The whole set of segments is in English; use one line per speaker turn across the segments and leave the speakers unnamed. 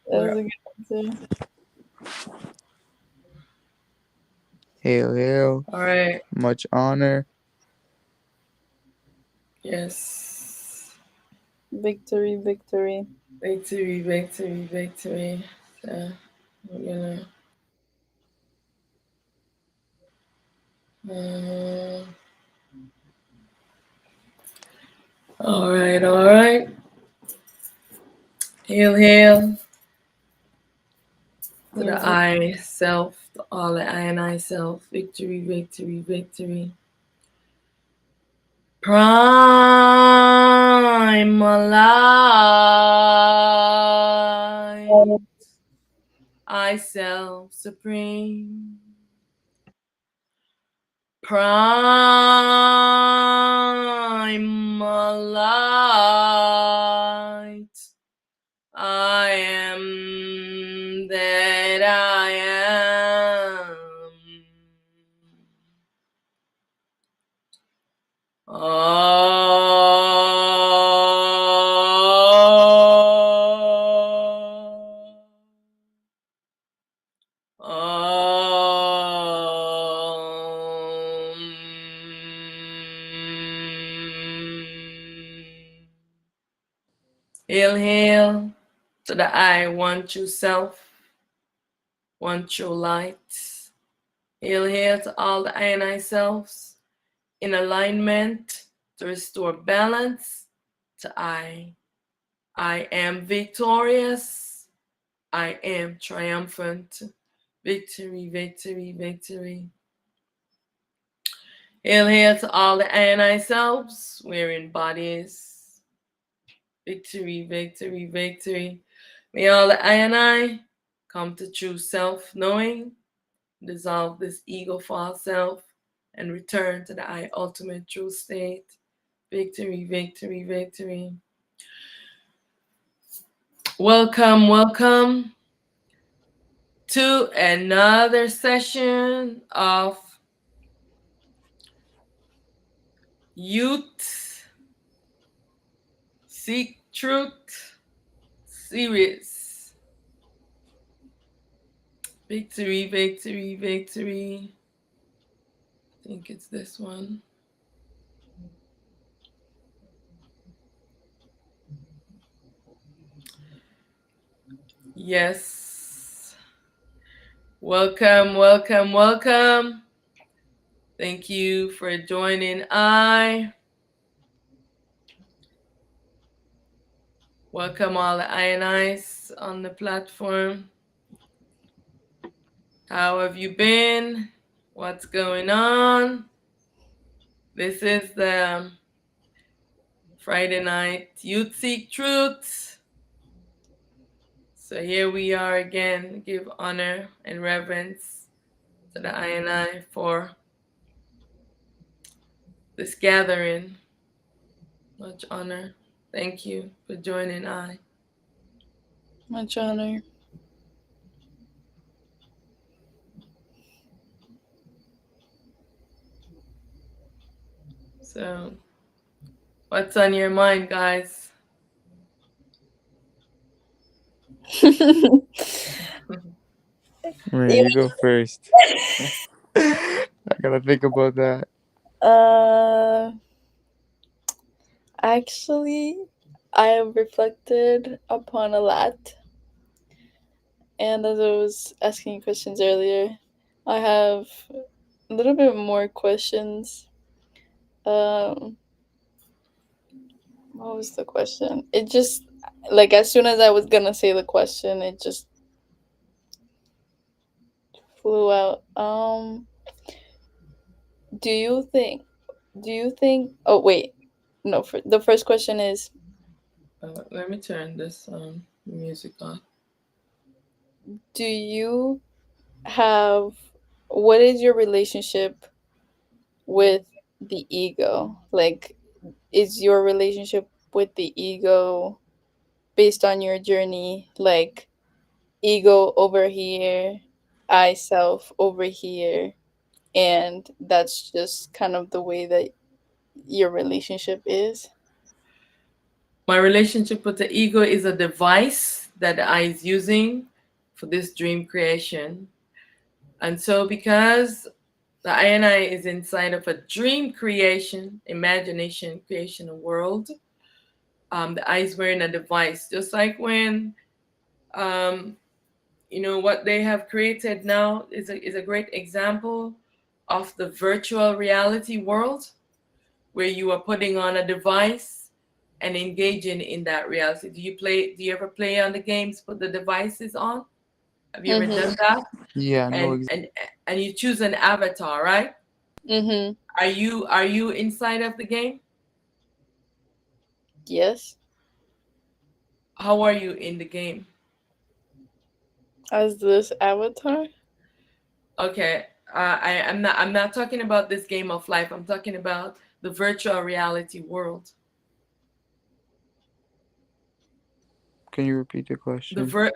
That was
We're
a good answer.
Hail, hail.
all right.
Much honor.
Yes.
Victory, victory.
Victory, victory, victory. So we're gonna. Uh, all right, all right. Hail, hail to the
Here's it.
I self, to all the I and I self. Victory, victory, victory. Prime light. I self supreme. Prime light. I am that I am. Hail, hail to the I, one true self, one true light. Hail, hail to all the I and I selves in alignment to restore balance to I. I am victorious. I am triumphant. Victory, victory, victory. Hail, hail to all the I and I selves wearing bodies. Victory, victory, victory. May all the I and I come to true self knowing, dissolve this ego false self, and return to the I ultimate true state. Victory, victory, victory. Welcome, welcome to another session of Youth Seek Truth series. Victory, victory, victory. I think it's this one. Yes. Welcome, welcome, welcome. Thank you for joining I. Welcome all the I and I's on the platform. How have you been? What's going on? This is the Friday night Youth Seek Truth. So here we are again. Give honor and reverence to the I and I for this gathering. Much honor. Thank you for joining I.
Much honor.
So, what's on your mind, guys?
Man,
You
you go first. I gotta think about that.
actually, I have reflected upon a lot, and as I was asking questions earlier, I have a little bit more questions. Um, what was the question? It just like as soon as I was gonna say the question, it just flew out. Do you think? Do you think? Oh wait, no. The first question is:
Let me turn this music on.
do you have? What is your relationship with the ego? Like, is your relationship with the ego based on your journey? Like, ego over here, I self over here, and that's just kind of the way that your relationship is.
My relationship with the ego is a device that the I is using for this dream creation. And so, because the I and I is inside of a dream creation, imagination creation world, the I is wearing a device, just like when um, what they have created now is a great example of the virtual reality world, where you are putting on a device and engaging in that reality. Do you ever play on the games, put the devices on? Have you ever done
Mhm.
that?
Yeah, no,
And you choose an avatar, right?
Mhm.
Are you inside of the game?
Yes.
How are you in the game?
As this avatar.
Okay. I'm not talking about this game of life. I'm talking about the virtual reality world.
can you repeat the
The
question?
vir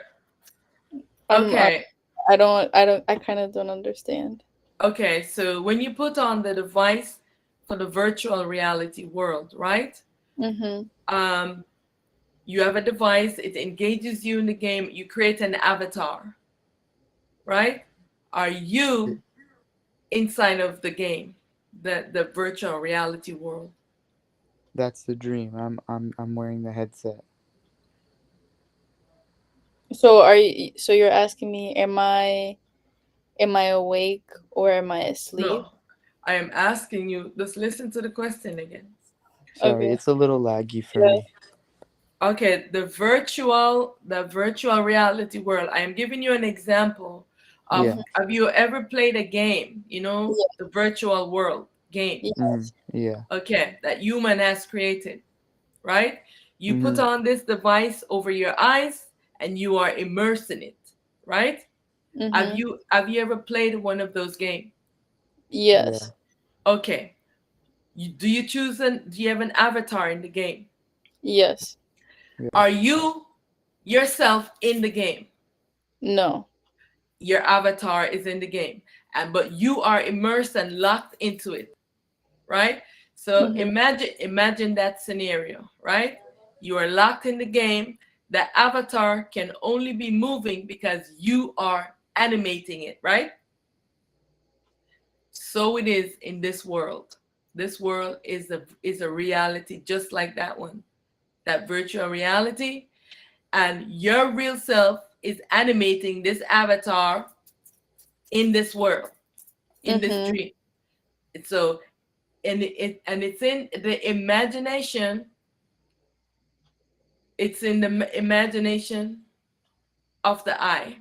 I'm. I,
Okay.
I don't. I don't. I kind of don't understand.
Okay, so when you put on the device for the virtual reality world, right?
Mhm.
Um, you have a device, it engages you in the game, you create an avatar, right? Are
Yeah,
you inside of the game, the virtual reality world?
that's the dream. I'm wearing the headset.
So are you? So you're asking me? Am I awake or am I asleep?
No, I am asking you, just listen to the question again.
Sorry,
Okay.
it's a little laggy for
Yeah.
me.
Okay, the virtual reality world. I am giving you an example of,
Mhm.
Yeah.
have you ever played a game,
Yeah.
the virtual world game,
Mhm.
Yes.
Yeah.
okay, that human has created, right? You put
Mhm.
on this device over your eyes and you are immersed in it, right? Have
Mhm.
you have you ever played one of those games?
Yeah.
Yes.
Okay. Do you have an avatar in the game?
Yes.
Yeah.
Are you yourself in the game?
No.
Your avatar is in the game, and but you are immersed and locked into it, right? So
Mhm.
imagine that scenario, right? You are locked in the game. The avatar can only be moving because you are animating it, right? So it is in this world. This world is a reality just like that one, that virtual reality, and your real self is animating this avatar in this world, in this
Mhm.
dream. So, and it's in the imagination. It's in the imagination of the eye.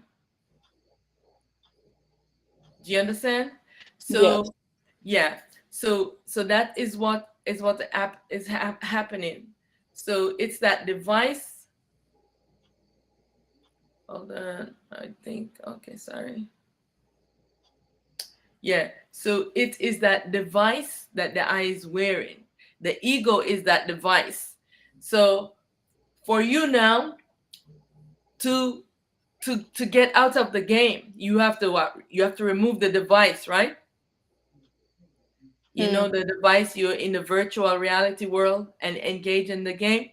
Do you understand?
Yes.
So, yeah. So that is what the app is happening. So it's that device. Hold on. I think. Okay, sorry. Yeah. So it is that device that the eye is wearing. The ego is that device. So for you now to to get out of the game, you have to what? You have to remove the device, right?
Hmm.
The device, you're in the virtual reality world and engage in the game.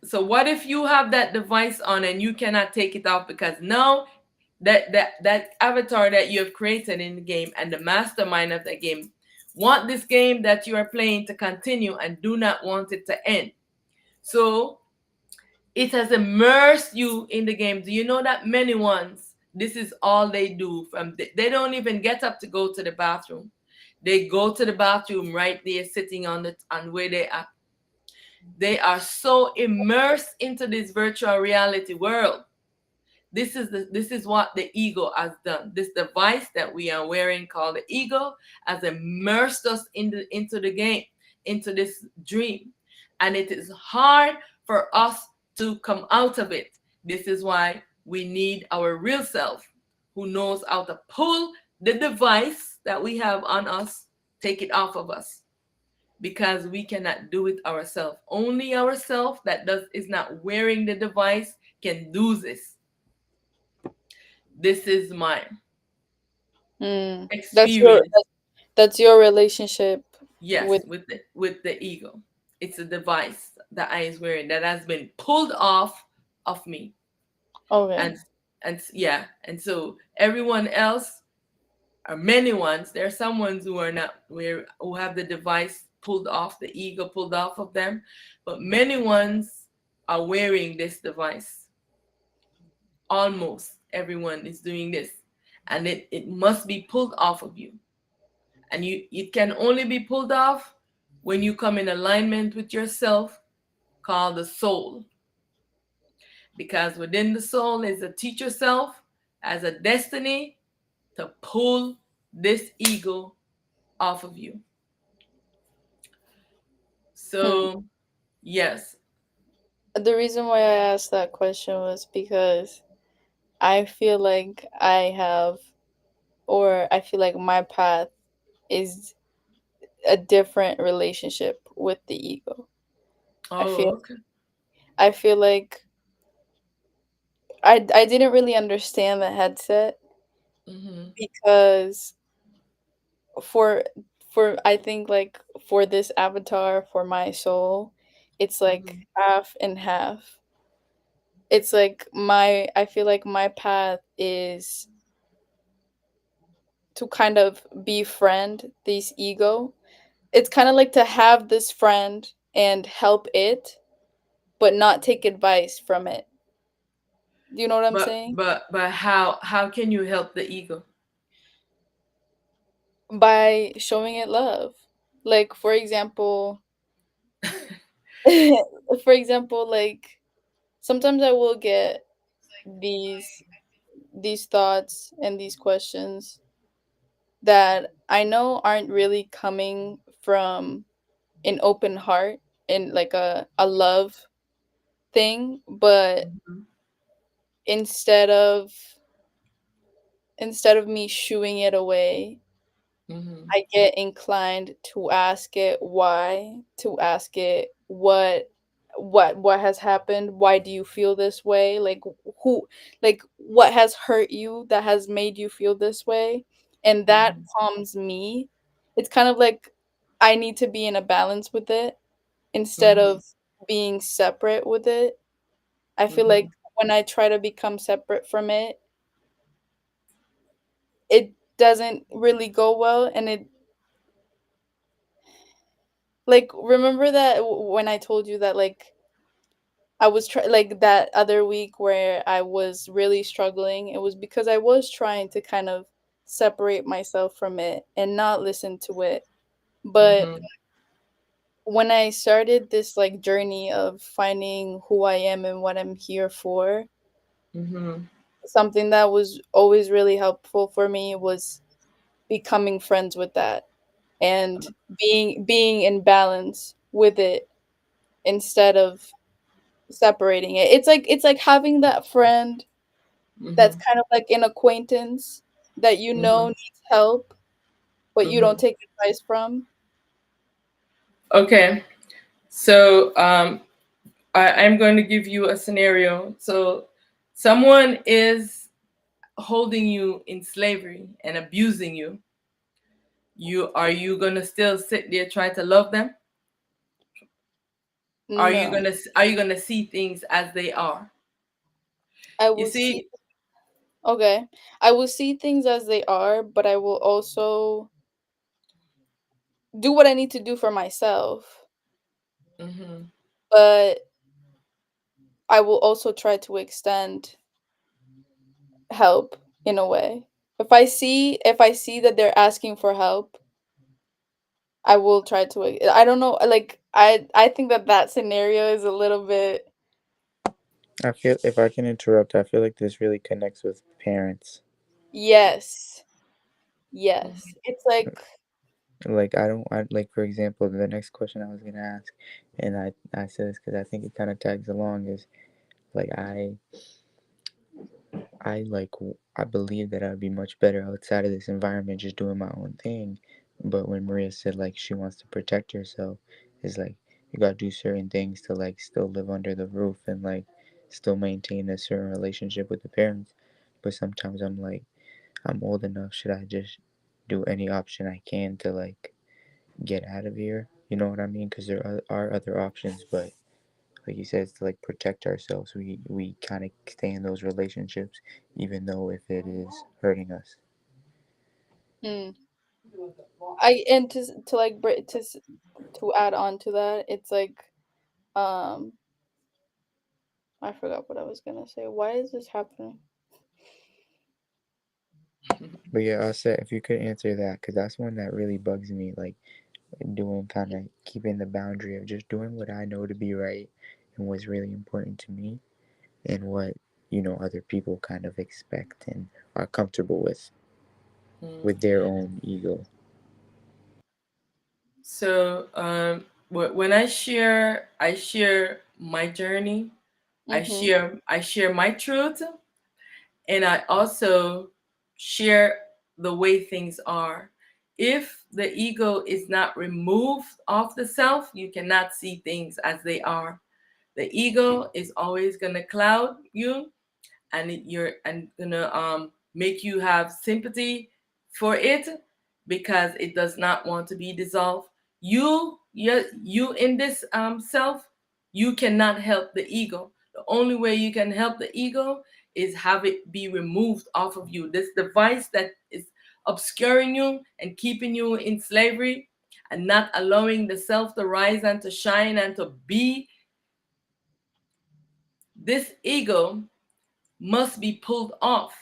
So what if you have that device on and you cannot take it off, because now that avatar that you have created in the game and the mastermind of the game want this game that you are playing to continue and do not want it to end. So it has immersed you in the game. Do you know that many ones, this is all they do? They don't even get up to go to the bathroom. They go to the bathroom right there, sitting on where they are. They are so immersed into this virtual reality world. This is what the ego has done. This device that we are wearing, called the ego, has immersed us into the game, into this dream, and it is hard for us to come out of it. This is why we need our real self, who knows how to pull the device that we have on us, take it off of us, because we cannot do it ourselves. Only ourselves that does is not wearing the device can do this. This is my
Hmm. That's your
experience.
that's your relationship
Yes,
with.
with the ego. It's a device that I is wearing that has been pulled off of me.
Okay.
And yeah, and so everyone else, or many ones, there are some ones who are not, who have the device pulled off, the ego pulled off of them, but many ones are wearing this device. Almost everyone is doing this, and it must be pulled off of you. And it can only be pulled off when you come in alignment with yourself, called the soul. Because within the soul is a teacher self, as a destiny to pull this ego off of you.
Hmm.
So yes.
The reason why I asked that question was because I feel like I have, or I feel like my path is a different relationship with the ego. I feel
Oh, okay.
I feel like I didn't really understand the headset
Mhm.
because for I think like for this avatar for my soul, it's like
Mhm.
half and half. It's like I feel like my path is to kind of befriend this ego. It's kind of like to have this friend and help it, but not take advice from it. Do you know what I'm saying?
But how can you help the ego?
By showing it love. Like for example, for example, like sometimes I will get these thoughts and these questions that I know aren't really coming from an open heart and like a love thing, but
Mhm.
instead of me shooing it away,
Mhm.
I get inclined to ask it why, to ask it what has happened, why do you feel this way? Like who like what has hurt you that has made you feel this way? And that
Mhm.
calms me. It's kind of like I need to be in a balance with it instead
Mhm.
of being separate with it. I feel like
Mhm.
when I try to become separate from it, it doesn't really go well and it like remember that when I told you that like I was like that other week where I was really struggling, it was because I was trying to kind of separate myself from it and not listen to it. But
Mhm.
when I started this like journey of finding who I am and what I'm here for,
Mhm.
something that was always really helpful for me was becoming friends with that and being in balance with it instead of separating it. It's like having that friend that's
Mhm.
kind of like an acquaintance that you know
Mhm.
needs help, but you don't
Mhm.
take advice from.
Okay. So I'm going to give you a scenario. So someone is holding you in slavery and abusing you. You gonna still sit there try to love them?
No.
Are you gonna see things as they are?
I
You
will see
see.
okay. I will see things as they are, but I will also do what I need to do for myself.
Mhm.
But I will also try to extend help in a way. If I see that they're asking for help, I will try to I don't know, like I think that that scenario is a little bit
I feel, if I can interrupt, I feel like this really connects with parents.
yes.
Mhm.
Yes. It's like
Like I don't, I like for example, the next question I was gonna ask, and I said this because I think it kind of tags along is like I believe that I'd be much better outside of this environment just doing my own thing. But when Maria said like she wants to protect herself, it's like you gotta do certain things to like still live under the roof and like still maintain a certain relationship with the parents. But sometimes I'm like, I'm old enough, should I just do any option I can to like get out of here? You know what I mean? Because there are other options, but like you said, it's to like protect ourselves. We kind of stay in those relationships, even though if it is hurting us.
Mm. I and to like to add on to that, it's like um I forgot what I was gonna say. Why is this happening?
But yeah, I said if you could answer that, because that's one that really bugs me. Like doing kind of keeping the boundary of just doing what I know to be right and what's really important to me and what other people kind of expect and are comfortable with their own ego.
So when I share my journey.
Mm-hmm.
I share my truth, and I also share the way things are. If the ego is not removed off the self, you cannot see things as they are. The ego is always gonna cloud you, and you're and gonna make you have sympathy for it because it does not want to be dissolved. You in this self, you cannot help the ego. The only way you can help the ego is have it be removed off of you. This device that is obscuring you and keeping you in slavery and not allowing the self to rise and to shine and to be. This ego must be pulled off.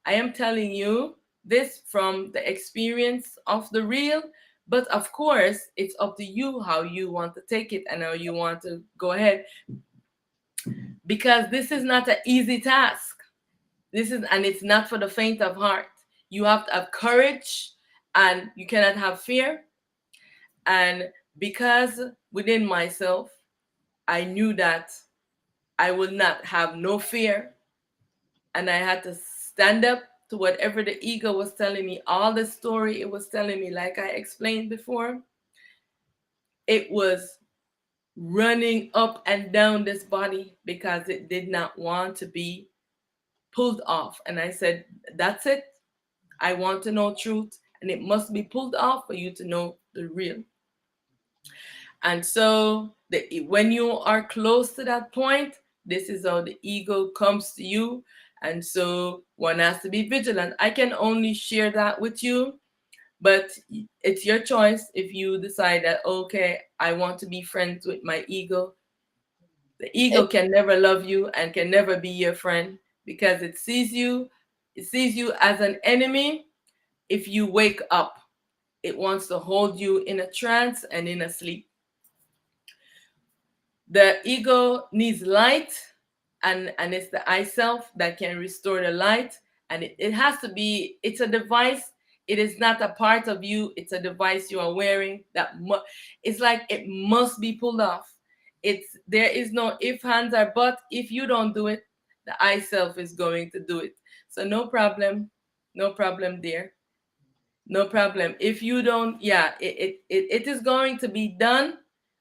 I am telling you this from the experience of the real, but of course, it's up to you how you want to take it and how you want to go ahead, because this is not an easy task. And it's not for the faint of heart. You have to have courage and you cannot have fear. And because within myself, I knew that I would not have no fear, and I had to stand up to whatever the ego was telling me, all the story it was telling me, like I explained before. It was running up and down this body because it did not want to be pulled off. And I said, that's it. I want to know truth, and it must be pulled off for you to know the real. And so when you are close to that point, this is how the ego comes to you. And so one has to be vigilant. I can only share that with you, but it's your choice. If you decide that, okay, I want to be friends with my ego, the ego
It
can never love you and can never be your friend because it sees you as an enemy. If you wake up, it wants to hold you in a trance and in a sleep. The ego needs light, and it's the I self that can restore the light. And it has to be, it's a device. It is not a part of you. It's a device you are wearing it's like it must be pulled off. It's There is no if, hands, or but. If you don't do it, the I self is going to do it. So no problem. No problem there. No problem. If you don't, yeah, it is going to be done,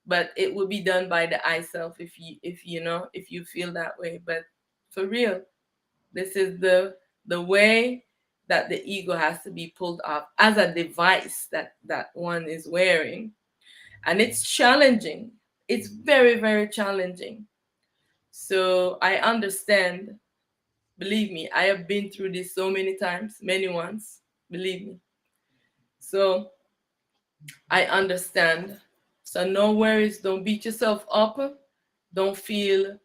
but it will be done by the I self if you know, if you feel that way. But for real, this is the way that the ego has to be pulled off as a device that one is wearing. And it's challenging. It's very, very challenging. So I understand. Believe me, I have been through this so many times, many ones. Believe me. So I understand. So no worries. Don't beat yourself up. Don't feel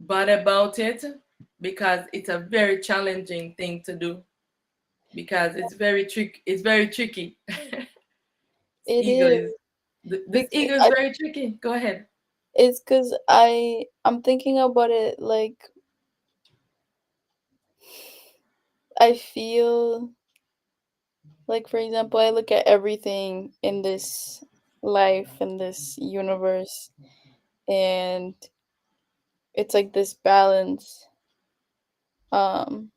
bad about it because it's a very challenging thing to do because it's very tricky. This
it
ego
is
is this
because
ego is very tricky. Go ahead.
it's because I'm thinking about it like I feel like, for example, I look at everything in this life, in this universe, and it's like this balance. Um,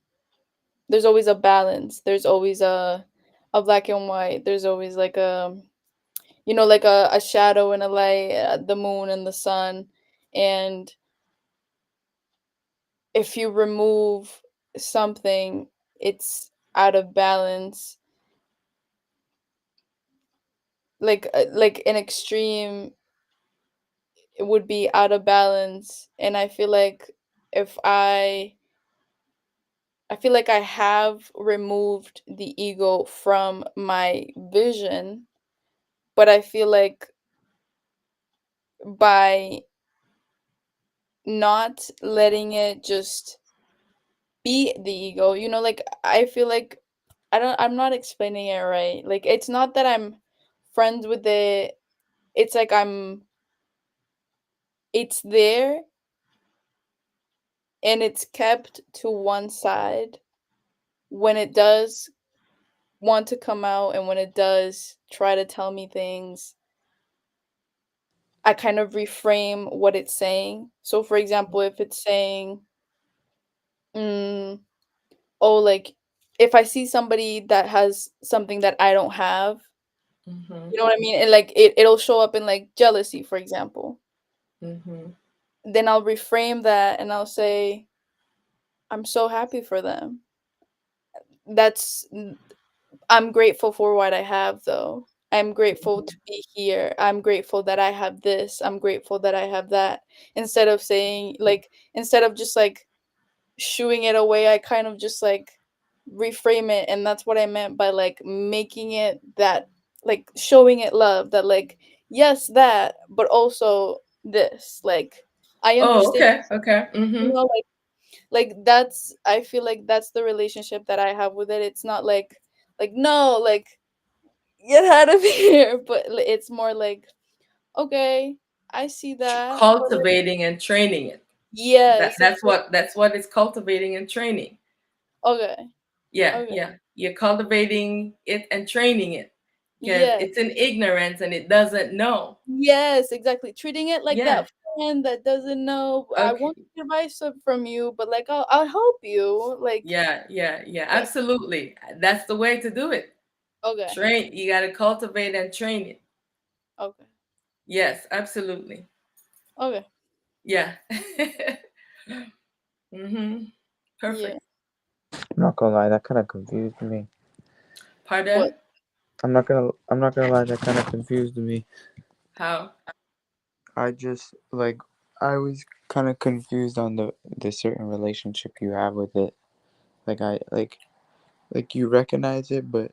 there's always a balance. There's always a black and white. There's always like like a shadow and a light, the moon and the sun. And if you remove something, it's out of balance. like an extreme, it would be out of balance. And if I feel like I have removed the ego from my vision, but I feel like by not letting it just be the ego, like I feel like I'm not explaining it right. Like it's not that I'm friends with it. It's like it's there and it's kept to one side when it does want to come out, and when it does try to tell me things, I kind of reframe what it's saying. So, for example, if it's saying, mm, oh, like if I see somebody that has something that I don't have,
Mm-hmm.
you know what I mean? And like it'll show up in like jealousy, for example.
Mm-hmm.
Then I'll reframe that and I'll say, I'm so happy for them. That's I'm grateful for what I have, though. I'm grateful to be here. I'm grateful that I have this. I'm grateful that I have that. Instead of saying, like, instead of just like shooing it away, I kind of just like reframe it. And that's what I meant by like making it that, like, showing it love that, like, yes, that, but also this. Like, I
Oh,
understand,
okay, okay. Mm-hmm.
like that's, I feel like that's the relationship that I have with it. It's not like no, like get out of here, but it's more like, okay, I see that, but like,
Cultivating and training it. That
yes,
that's
exactly.
what that's what it's cultivating and training.
Okay,
Yeah,
okay,
yeah. You're cultivating it and training it because
yes,
it's in ignorance and it doesn't know.
yes, exactly. Treating it like
Yeah.
that friend that doesn't know. I
Okay.
want advice from you, but like I'll help you. Like,
Yeah, yeah, yeah.
yeah,
Absolutely. That's the way to do it.
okay,
Train. You got to cultivate and train it.
okay,
Yes, absolutely.
okay,
Yeah. Mhm.
yeah.
Perfect.
I'm not gonna lie, that kind of confused me.
What?
Pardon?
I'm not gonna lie, that kind of confused me.
How?
I just like I was kind of confused on the certain relationship you have with it. Like I like you recognize it, but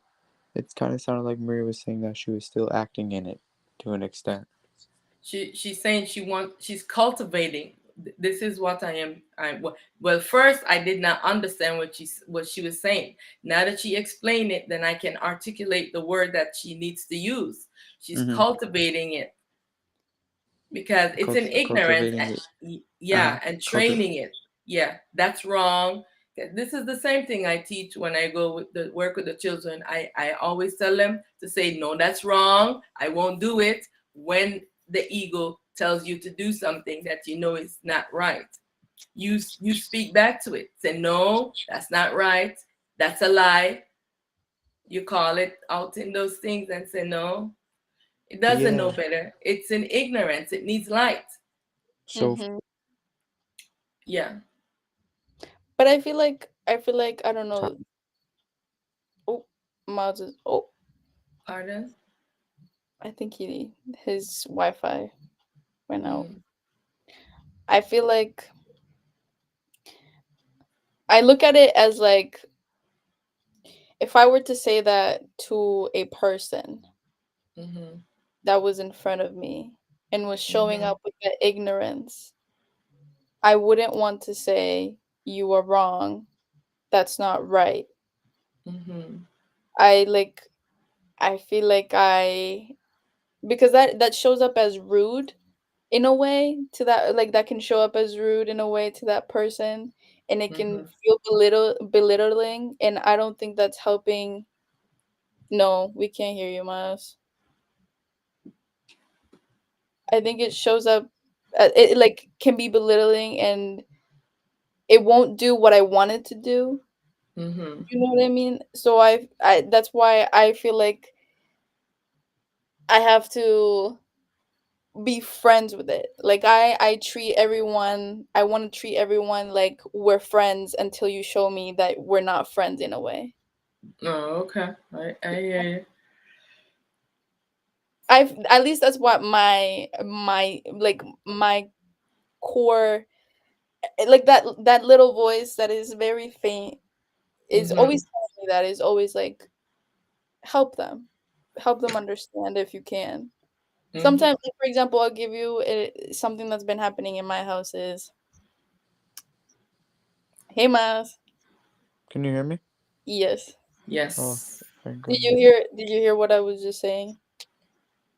it's kind of sounded like Maria was saying that she was still acting in it to an extent.
She's saying she's cultivating. This is what I am. Well, first I did not understand what she was saying. Now that she explained it, then I can articulate the word that she needs to use. She's
Mhm.
cultivating it because it's in ignorance.
Cultivating it.
Yeah, and
Cultivate.
training it. Yeah, that's wrong. This is the same thing I teach when I go with the work with the children. I always tell them to say no, that's wrong, I won't do it. When the ego tells you to do something that you know is not right, you speak back to it, say no, that's not right, that's a lie. You call it out in those things and say no, it doesn't know
Yeah.
better, it's in ignorance, it needs light.
So
Mm-hmm.
Yeah.
But I feel like I don't know. Oh, Miles is. Oh,
Pardon?
I think his Wi-Fi went out.
Mm,
I feel like I look at it as like if I were to say that to a person
mm-hmm,
that was in front of me and was showing
mm-hmm,
up with that ignorance, I wouldn't want to say you are wrong. That's not right.
mm-hmm,
I like I feel like I because that shows up as rude in a way to that, like that can show up as rude in a way to that person, and it can
mm-hmm.
feel belittling, and I don't think that's helping. No, we can't hear you, Miles. I think it shows up, it like can be belittling, and it won't do what I want it to do.
Mm-hmm.
You know what I mean? So I that's why I feel like I have to be friends with it. Like I treat everyone, I want to treat everyone like we're friends until you show me that we're not friends in a way.
Oh, okay. I hear you.
I've at least that's what my like my core, like that little voice that is very faint is
Mm-hmm.
always telling me that, is always like, help them, help them understand if you can.
Mm-hmm.
Sometimes, like, for example, I'll give you something that's been happening in my house is, hey, Miles.
Can you hear me?
Yes.
Oh,
Yes.
very
Did
good.
you hear? Did you hear what I was just saying?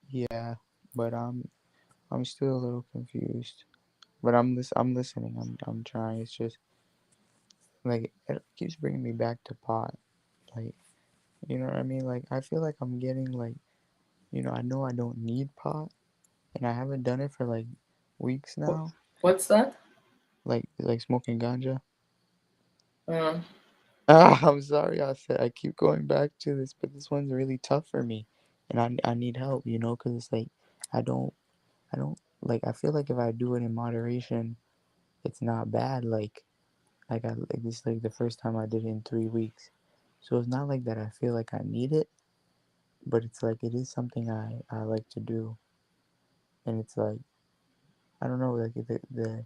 Yeah, but I'm still a little confused. But I'm listening. I'm trying. It's just like it keeps bringing me back to pot. Like, you know what I mean? Like, I feel like I'm getting like, I know I don't need pot, and I haven't done it for like weeks now.
What's that?
Like smoking ganja.
Uh,
Ah, I'm sorry. I keep going back to this, but this one's really tough for me, and I need help. Because it's like I don't I don't like. I feel like if I do it in moderation, it's not bad. Like I like this is like the first time I did it in 3 weeks, so it's not like that. I feel like I need it, but it's like it is something I like to do, and it's like I don't know like the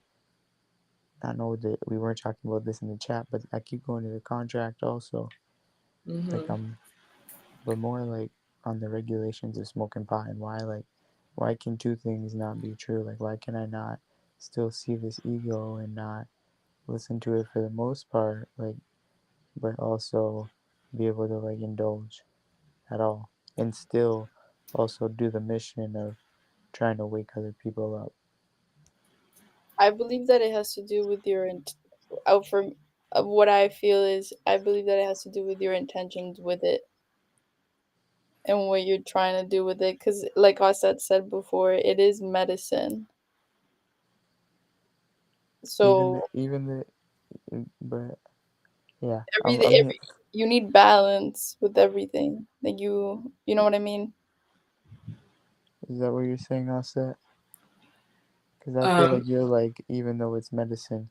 I know that we weren't talking about this in the chat, but I keep going to the contract also. Like
mm-hmm.
but more like on the regulations of smoking pot and why can two things not be true? Like why can I not still see this ego and not listen to it for the most part, like but also be able to like indulge at all and still also do the mission of trying to wake other people up.
I believe that it has to do with your from what I feel is, I believe that it has to do with your intentions with it and what you're trying to do with it. Because, like Auset said before, it is medicine. So
Even the but yeah, I
every
mean,
you need balance with everything. Like you know what I mean?
is that what you're saying, Offset? Because I feel
um,
like you're like, even though it's medicine,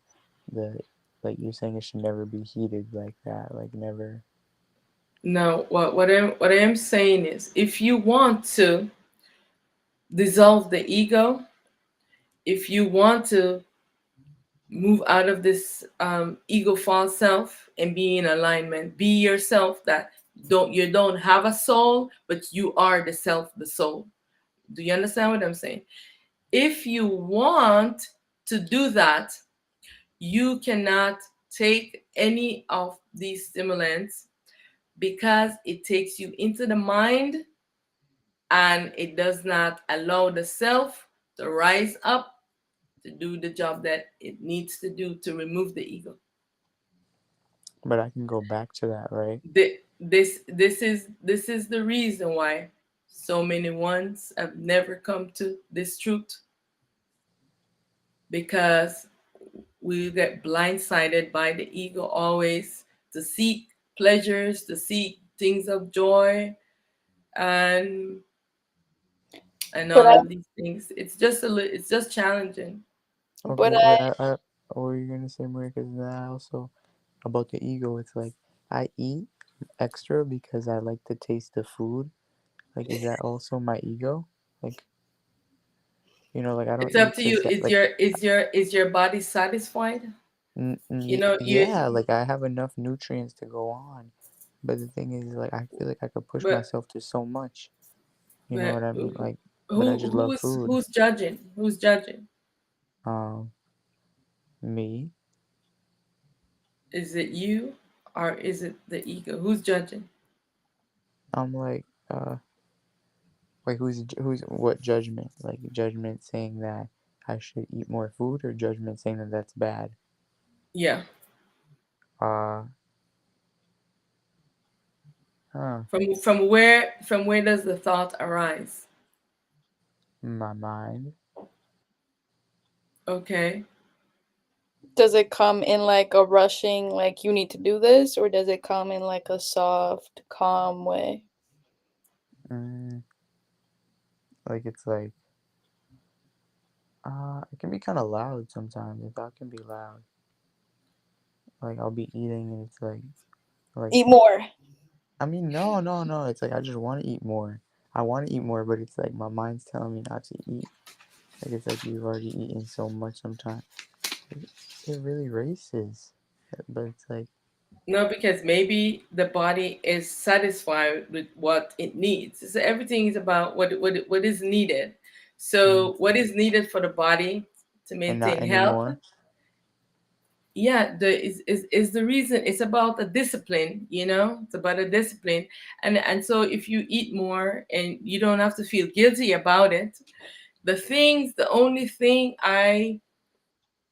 the like you're saying it should never be heated like that, like never.
no, what I am saying is, if you want to dissolve the ego, if you want to move out of this ego false self and be in alignment, be yourself, that you don't have a soul, but you are the self, the soul. Do you understand what I'm saying? If you want to do that, you cannot take any of these stimulants, because it takes you into the mind and it does not allow the self to rise up to do the job that it needs to do to remove the ego.
But I can go back to that, right?
This is the reason why so many ones have never come to this truth, because we get blindsided by the ego always to seek pleasures, to seek things of joy, and
But
all of these things. It's just challenging.
Okay,
I
but what were you gonna say, Maria? Because I also about the ego, it's like I eat extra because I like the taste of food. Like, is that also my ego? Like, like I don't
It's up
eat
to you. Is
like
your body satisfied? You
yeah, like I have enough nutrients to go on. But the thing is, like, I feel like I could push
but
myself to so much. You know
but
what I mean? Like, but I
who
just love
who's
food.
who's judging? Who's judging?
Um, me,
Is it you, or is it the ego? Who's judging?
I'm like, wait, who's what judgment? Like judgment saying that I should eat more food, or judgment saying that that's bad?
Yeah.
Uh, huh,
From where does the thought arise?
my mind.
Okay.
does it come in like a rushing, like you need to do this, or does it come in like a soft, calm way?
Mm, like it's like, it can be kind of loud sometimes. The thought can be loud. Like I'll be eating and it's like
Eat more.
I mean, no, no, no. It's like I just want to eat more. I want to eat more, but it's like my mind's telling me not to eat. Like it's like you've already eaten so much sometimes. It really races, but it's like
No, because maybe the body is satisfied with what it needs. So everything is about what is needed.
mm,
So what is needed for the body to
and not
maintain health?
anymore.
Yeah, is the reason. It's about a discipline, it's about a discipline. And so if you eat more and you don't have to feel guilty about it, the only thing I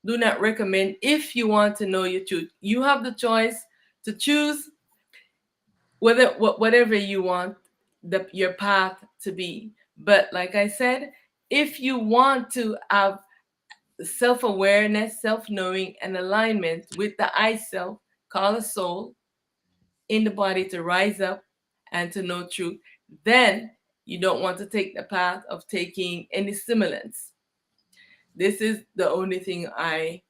do not recommend, if you want to know your truth, you have the choice to choose whatever you want your path to be. But like I said, if you want to have self-awareness, self-knowing, and alignment with the I self, call a soul in the body to rise up and to know truth, then you don't want to take the path of taking any stimulants. This is the only thing I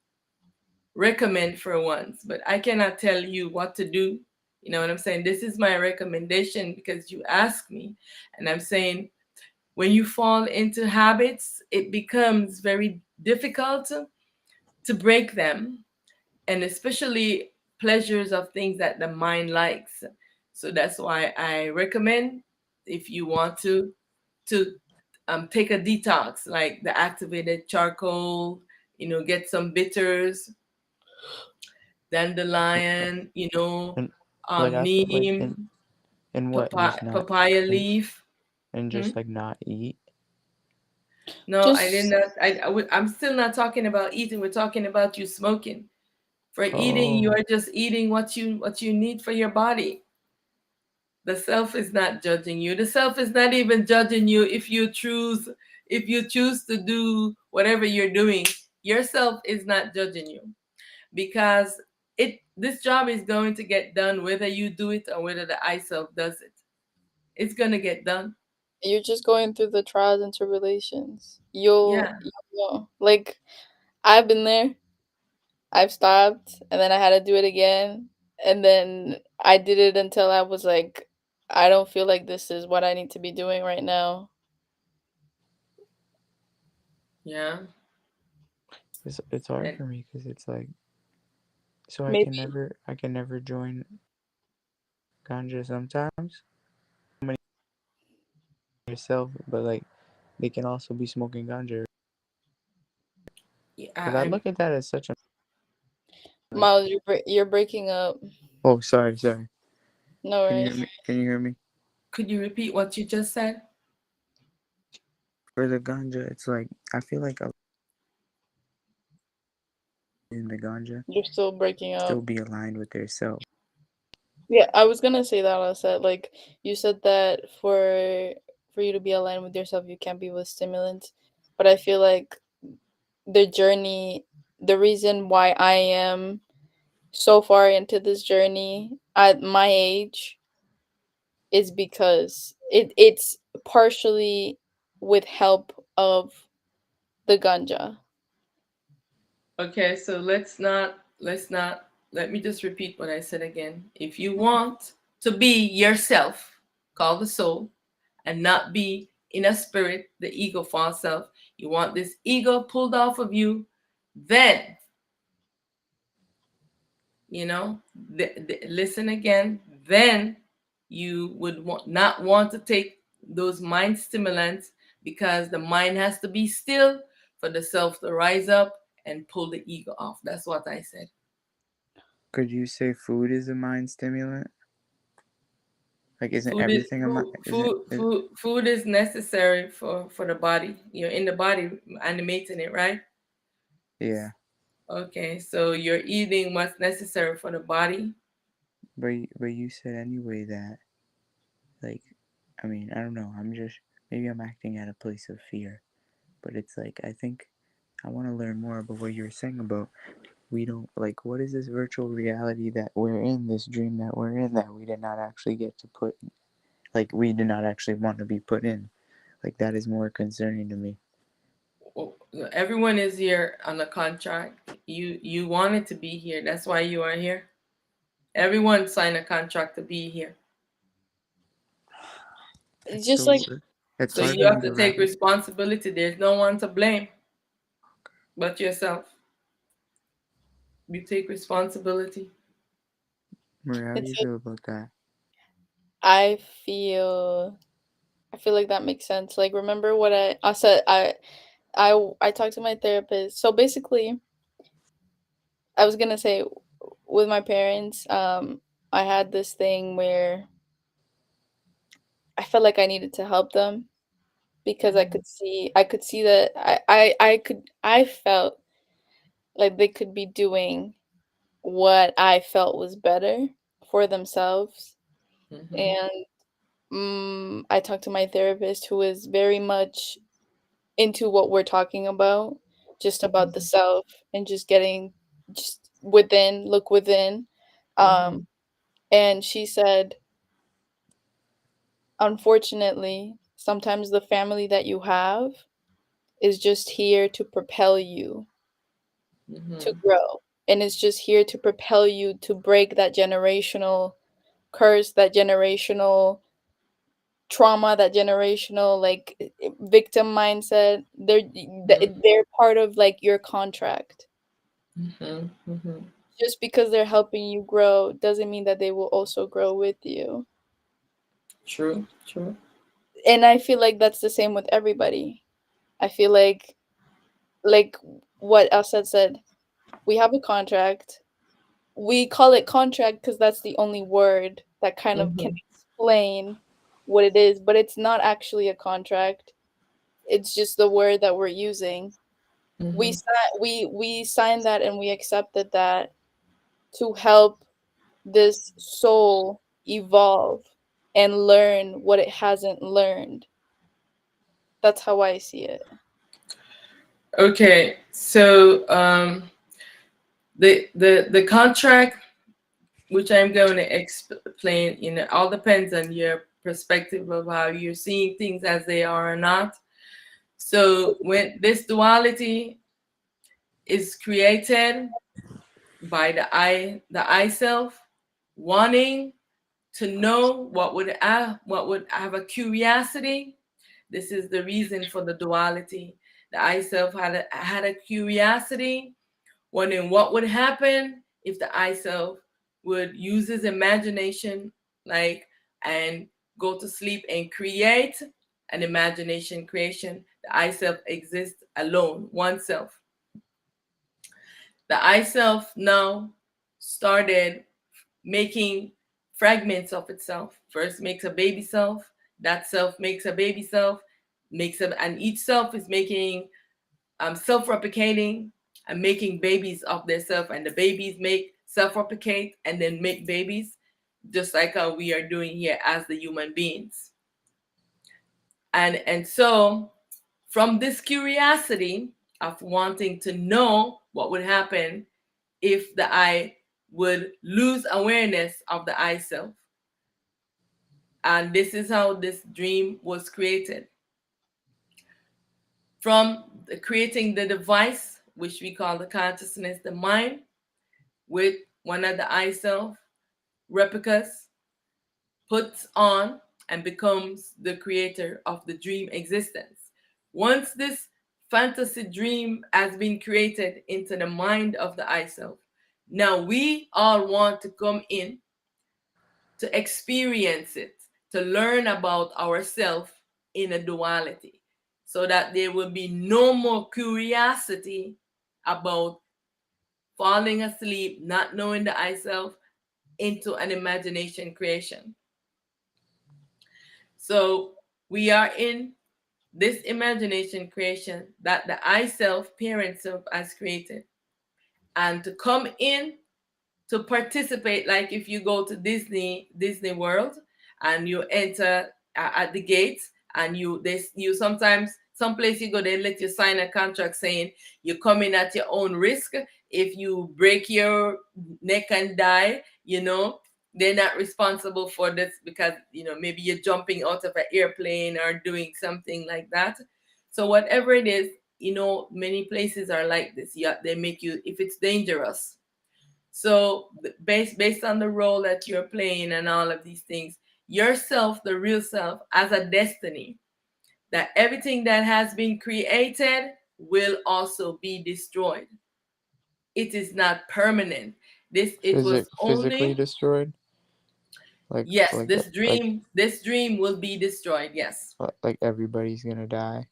recommend for once, but I cannot tell you what to do. You know what I'm saying? This is my recommendation because you asked me, and I'm saying when you fall into habits, it becomes very difficult to break them, and especially pleasures of things that the mind likes. So that's why I recommend, if you want to take a detox, like the activated charcoal, get some bitters, dandelion,
And like I thought, like
neem,
and what, just not
papaya
and
leaf.
and
Hmm?
just like not eat.
No, I did
Just
not. I'm still not talking about eating. We're talking about you smoking. For eating, you
Oh,
are just eating what you need for your body. The self is not judging you. The self is not even judging you if you choose to do whatever you're doing. Yourself is not judging you because this job is going to get done whether you do it or whether the I self does it. It's gonna get done.
you're just going through the trials and tribulations.
Yeah.
You'll know. Like I've been there. I've stopped and then I had to do it again. And then I did it until I was like, I don't feel like this is what I need to be doing right now.
Yeah.
it's hard
And
for me because it's like so
Maybe
I can never join ganja sometimes. Many yourself, but like they can also be smoking ganja
yeah,
because I look at that as such a like.
Miles, you're breaking up.
Oh, sorry.
No
Can you hear
worries.
me? Can you hear me?
could you repeat what you just said?
For the ganja, it's like I feel like a in the ganja
You're still breaking
still
up.
be aligned with their self.
Yeah, I was gonna say that. I said like you said that for you to be aligned with yourself, you can't be with stimulants. But I feel like the journey, the reason why I am so far into this journey at my age is because it's partially with help of the ganja.
Okay, so let me just repeat what I said again. If you want to be yourself, call the soul, and not be in a spirit, the ego false self, you want this ego pulled off of you, then, listen again, then you would not want to take those mind stimulants because the mind has to be still for the self to rise up and pull the ego off. That's what I said.
Could you say food is a mind stimulant? Like, isn't
Food is
everything a mind?
food,
Isn't
food, food, food is necessary for the body. You're in the body animating it, right?
yeah?
Okay, so you're eating what's necessary for the body.
But you said anyway that like, I mean, I don't know. I'm just maybe I'm acting at a place of fear, but it's like I think I want to learn more about what you were saying about we don't like what is this virtual reality that we're in, this dream that we're in that we did not actually get to put like we did not actually want to be put in. Like that is more concerning to me.
Well, everyone is here on a contract. You wanted to be here. That's why you are here. Everyone signed a contract to be here.
It's
It's
just
so
like
it's
So
hard
you
for
have
me
to
to
take
wrap it.
responsibility. There's no one to blame but yourself. You take responsibility.
Maria, how do
it's
you
like
feel about that?
I feel I feel like that makes sense. Like remember what I said I talked to my therapist. So basically, I was gonna say with my parents, I had this thing where I felt like I needed to help them because
Mhm.
I could see that I felt like they could be doing what I felt was better for themselves.
Mhm.
And I talked to my therapist who is very much into what we're talking about, just about the
Mhm.
self and just getting just within, look within. Um,
Mhm.
and she said, unfortunately, sometimes the family that you have is just here to propel you to
Mhm.
grow. And it's just here to propel you to break that generational curse, that generational trauma, that generational victim mindset.
Mhm.
They're part of like your contract.
Mhm. Mhm.
Just because they're helping you grow doesn't mean that they will also grow with you.
True. True.
And I feel like that's the same with everybody. I feel like what Elsa said, we have a contract. We call it contract because that's the only word that kind of can
Mhm.
explain what it is, but it's not actually a contract. It's just the word that we're using.
Mhm.
We signed that and we accepted that to help this soul evolve and learn what it hasn't learned. That's how I see it.
Okay. So the contract, which I'm going to explain, all depends on your perspective of how you're seeing things as they are or not. So when this duality is created by the I self wanting to know what would have a curiosity. This is the reason for the duality. The I self had a curiosity, wondering what would happen if the I self would use his imagination, like, and go to sleep and create an imagination creation. The I self exists alone, oneself. The I self now started making fragments of itself. First makes a baby self, that self makes a baby self, and each self is making self-replicating and making babies of themselves, and the babies make self-replicate and then make babies, just like how we are doing here as the human beings. And so from this curiosity of wanting to know what would happen if the I would lose awareness of the I self. And this is how this dream was created. From creating the device, which we call the consciousness, the mind, with one of the I self replicas, puts on and becomes the creator of the dream existence. Once this fantasy dream has been created into the mind of the I self, now we all want to come in to experience it, to learn about ourselves in a duality, so that there will be no more curiosity about falling asleep, not knowing the I self, into an imagination creation. So we are in this imagination creation that the I self, parent self, has created. And to come in to participate, like if you go to Disney World and you enter at the gates, and you sometimes, some place you go, they let you sign a contract saying you come in at your own risk. If you break your neck and die, they're not responsible for this, because maybe you're jumping out of an airplane or doing something like that. So whatever it is, many places are like this. Yeah, they make you, if it's dangerous, so based on the role that you're playing and all of these things, yourself, the real self, as a destiny, that everything that has been created will also be destroyed. It is not permanent. This it was
Physically
only,
destroyed, like
yes,
like
this dream will be destroyed. Yes.
like everybody's gonna die.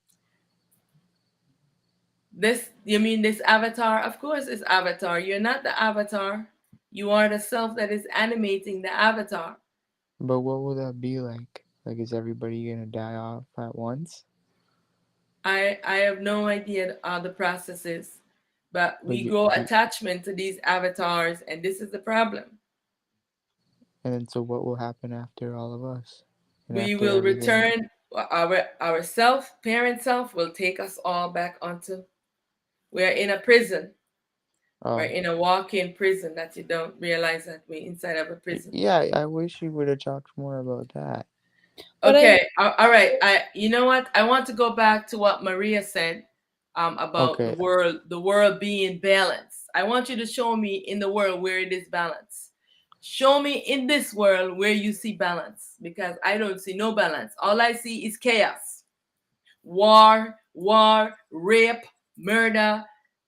This, you mean this avatar? Of course it's avatar. You're not the avatar. You are the self that is animating the avatar.
But what will that be like? Like, is everybody gonna die off at once?
I have no idea the processes, but
Like
we grow attachment to these avatars, and this is the problem.
and then so what will happen after all of us? And
We
after
will
everything?
return, our self, parent self will take us all back onto, we're in a prison. We're
Oh,
in a walk-in prison that you don't realize that we're inside of a prison.
yeah. I wish you would have talked more about that.
But I
Okay, all right. You know what? I want to go back to what Maria said, about
Okay,
the world being balanced. I want you to show me in the world where it is balanced. Show me in this world where you see balance, because I don't see no balance. All I see is chaos, war, rape, murder,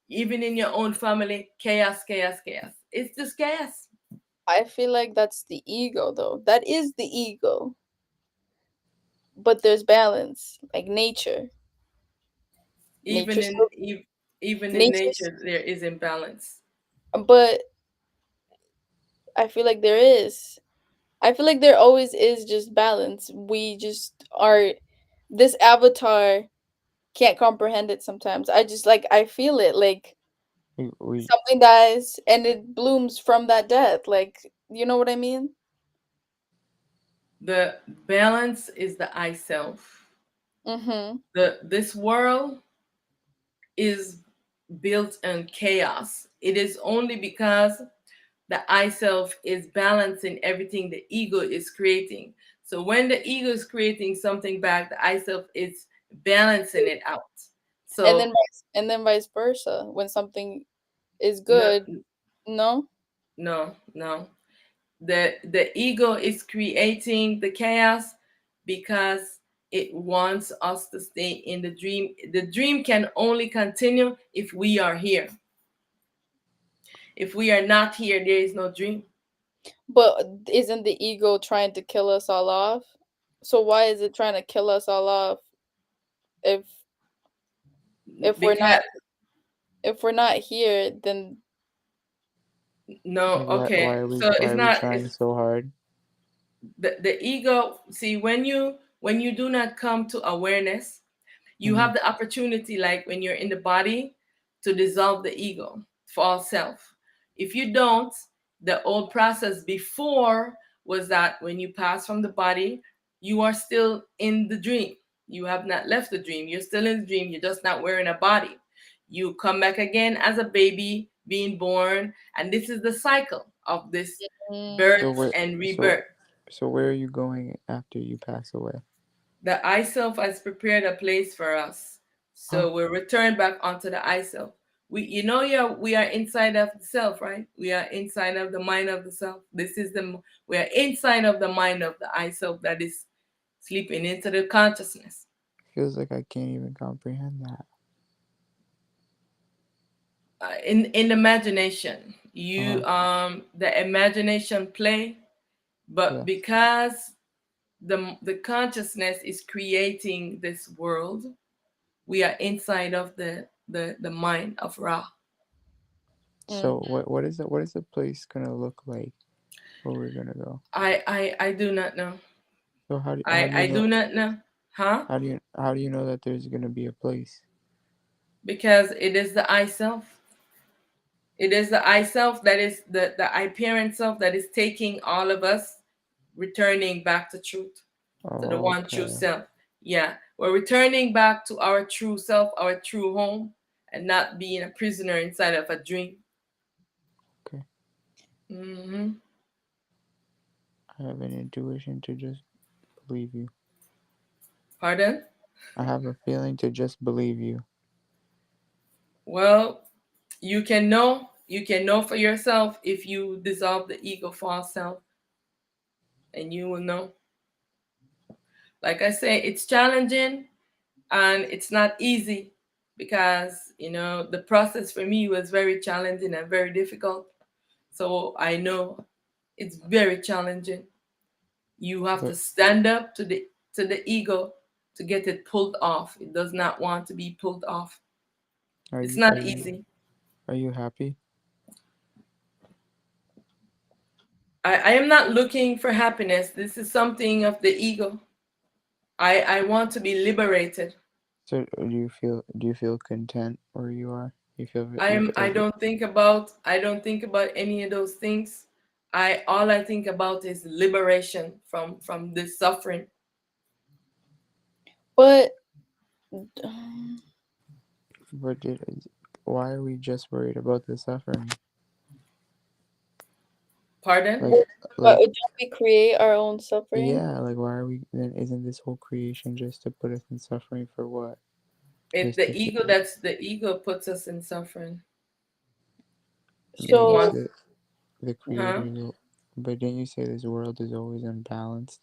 even in your own family, chaos, chaos, chaos. It's just chaos.
I feel like that's the ego though. That is the ego. But there's balance, like nature.
Even
Nature
in
still
even in
nature's
nature, there is imbalance.
but I feel like there is. I feel like there always is just balance. We just are this avatar can't comprehend it sometimes. I just like I feel it like
we
something dies and it blooms from that death. Like you know what I mean?
The balance is the I self.
Mhm.
This world is built in chaos. It is only because the I self is balancing everything the ego is creating. So when the ego is creating something back, the I self is balancing it out. So
And then vice versa. When something is
no,
good, no?
no. The ego is creating the chaos because it wants us to stay in the dream. The dream can only continue if we are here. If we are not here, there is no dream.
But isn't the ego trying to kill us all off? So why is it trying to kill us all off if if we're not
Because
if we're not here then
no,
like
okay. So
why
it's
are we
not,
trying
it's
so hard?
the ego. See, when you do not come to awareness, you
Hmm.
have the opportunity, like when you're in the body, to dissolve the ego, false self. If you don't, the old process before was that when you pass from the body, you are still in the dream. You have not left the dream. You're still in the dream. You're just not wearing a body. You come back again as a baby being born, and this is the cycle of this
So
birth
mm,
where
and
so
rebirth.
so where are you going after you pass away?
The I self has prepared a place for us.
Huh?
So we'll return back onto the I self. We are inside of the self, right? We are inside of the mind of the self. We are inside of the mind of the I self that is sleeping into the consciousness.
Feels like I can't even comprehend that.
In the imagination,
Uh huh.
the imagination play, but
Yes.
because the consciousness is creating this world, we are inside of the mind of Ra.
mm.
So what is the place gonna look like where we're gonna go?
I do not know.
So how do you
I
know
do not know. Huh?
how do you know that there's gonna be a place?
Because it is the I self. It is the I self that is the I parent self that is taking all of us, returning back to truth, to the
Oh,
one true
okay.
self. Yeah. We're returning back to our true self, our true home, and not being a prisoner inside of a dream.
Okay.
Hmm.
I have an intuition to just believe you.
Pardon?
I have a feeling to just believe you.
Well, you can know for yourself if you dissolve the ego false self, and you will know. Like I say, it's challenging and it's not easy because, the process for me was very challenging and very difficult. So I know it's very challenging. You have to
But
stand up to the ego to get it pulled off. It does not want to be pulled off.
are
It's
you are
not
you
easy.
are you happy?
I am not looking for happiness. This is something of the ego. I want to be liberated.
So do you feel content where you are? You feel
I
you
am I
ever
don't think about any of those things. I think about is liberation from this suffering.
But
but why are we just worried about the suffering?
Pardon?
Like like
don't we create our own suffering?
yeah, like why are we then isn't this whole creation just to put us in suffering for what?
It
Just
the
to
ego that's the ego puts us in suffering.
but
It
you
So
wants,
said the
huh?
creator will but didn't you say this world is always unbalanced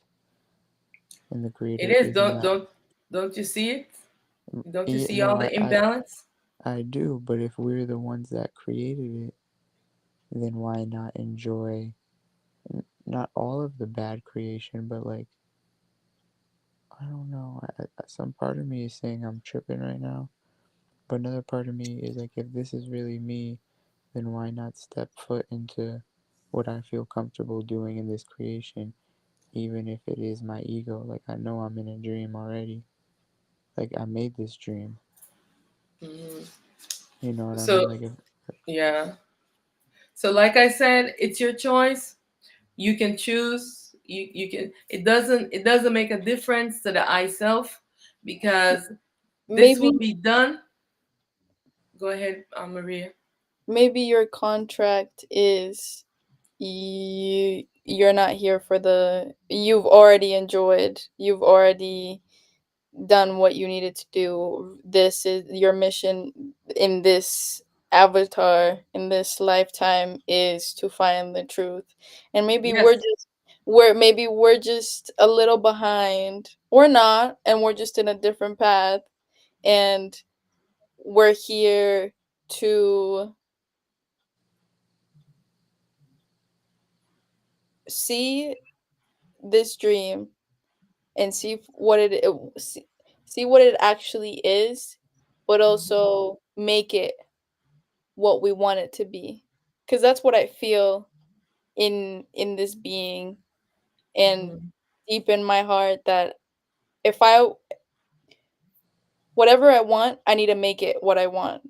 and the
It
creator
is.
isn't
Don't
that
don't don't you see it? Don't you
yeah,
see
no,
all the imbalance?
I do, but if we're the ones that created it, then why not enjoy not all of the bad creation, but like I don't know. Some part of me is saying I'm tripping right now, but another part of me is like, if this is really me, then why not step foot into what I feel comfortable doing in this creation, even if it is my ego? Like I know I'm in a dream already. Like I made this dream.
Hmm.
You know what I mean?
So
Like if
yeah. So like I said, it's your choice. You can choose. You can. It doesn't make a difference to the I self because this
maybe
will be done. Go ahead, Maria.
maybe your contract is you're not here for the you've already enjoyed, you've already done what you needed to do. This is your mission in this avatar, in this lifetime, is to find the truth. And
Yes.
maybe we're just a little behind or not, and we're just in a different path, and we're here to see this dream and see what it actually is, but also make it what we want it to be. Cuz that's what I feel in this being, and
Mhm.
deep in my heart, that if I whatever I want, I need to make it what I want.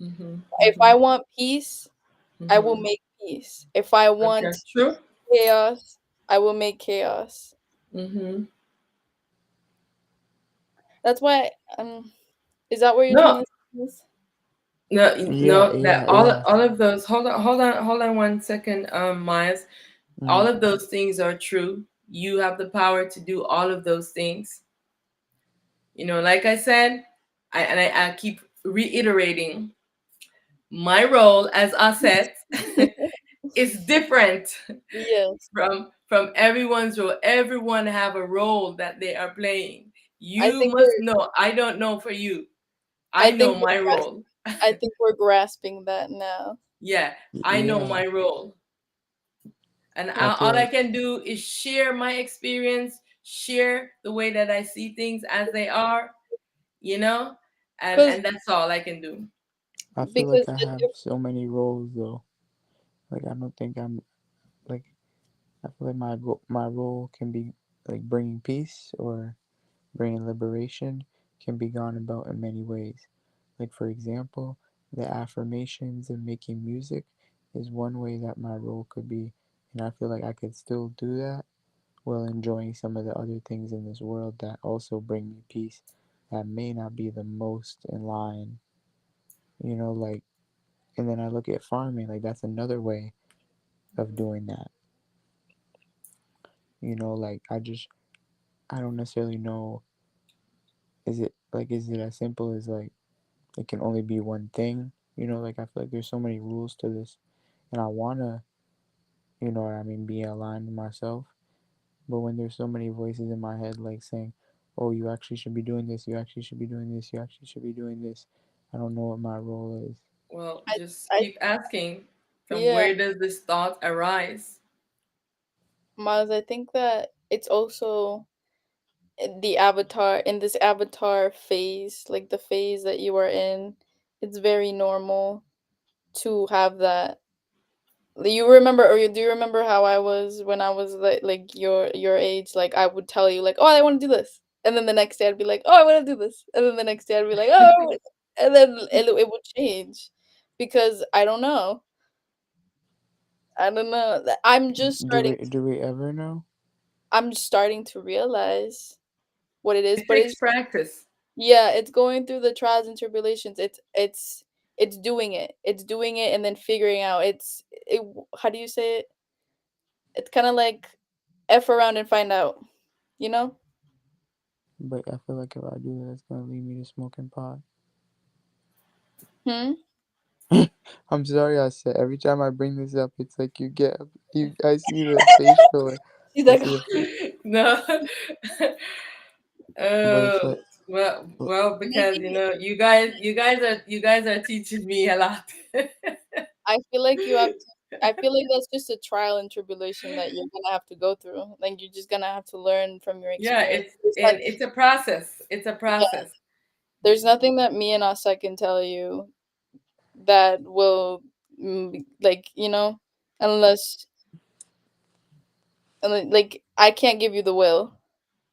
Mhm.
If I
Mhm.
want peace, I will
Mhm.
make peace. If I
Okay.
want
True.
chaos, I will make chaos.
Mhm.
That's why is that what you're
No,
trying to say?
no,
yeah,
no. That
yeah,
all
yeah.
all of those. Hold on 1 second, Miles. All
Mm.
of those things are true. You have the power to do all of those things. Like I said, I keep reiterating my role as Auset is different
Yes.
from everyone's role. Everyone have a role that they are playing.
I
You
think
must
we're
know. I don't know for you. I
I
know
think
my role.
I think we're grasping that now.
Yeah, I know
Yeah,
my role. And
I feel
all I
like
can do is share my experience, share the way that I see things as they are, you know? And
Cuz
and that's all I can do.
because
I have so many roles though. Like I don't think I'm like I feel like my role can be like bringing peace or bringing liberation can be gone about in many ways. Like for example, the affirmations and making music is one way that my role could be, and I feel like I could still do that while enjoying some of the other things in this world that also bring me peace that may not be the most in line, like and then I look at farming, like that's another way of doing that. Like I don't necessarily know, is it as simple as like it can only be one thing? Like I feel like there's so many rules to this and I wanna, be aligned with myself, But when there's so many voices in my head, like saying, "Oh, you actually should be doing this. You actually should be doing this. You actually should be doing this," I don't know what my role is.
Well,
I,
just
I,
keep asking, from
yeah,
where does this thought arise?
Miles. I think that it's also the avatar in this avatar phase, like the phase that you are in. It's very normal to have that. You remember, or do you remember how I was when I was like your age? Like I would tell you like, oh, I want to do this, and then the next day I'd be like, oh, I want to do this, and then the next day I'd be like, oh, and then it would change because I don't know. I don't know. I'm just starting.
Do we ever know?
I'm just starting to realize what it is,
It
but
takes
it's
practice.
yeah, it's going through the trials and tribulations. It's doing it. It's doing it and then figuring out. How do you say it? It's kind of like f around and find out. You know?
But I feel like if I do that, it's gonna lead me to smoking pot.
Hmm.
I'm sorry, I said every time I bring this up, it's like you get you. I see the facial.
He's
I
like,
see the face,
No.
but it's
Oh,
like,
well, because
maybe
you guys are teaching me a lot.
I feel like you have. I feel like that's just a trial and tribulation that you're gonna have to go through. Like you're just gonna have to learn from your
Yeah,
experience.
it's a process. It's a
Yeah,
process.
there's nothing that me and Asa can tell you that will, like unless like I can't give you the will.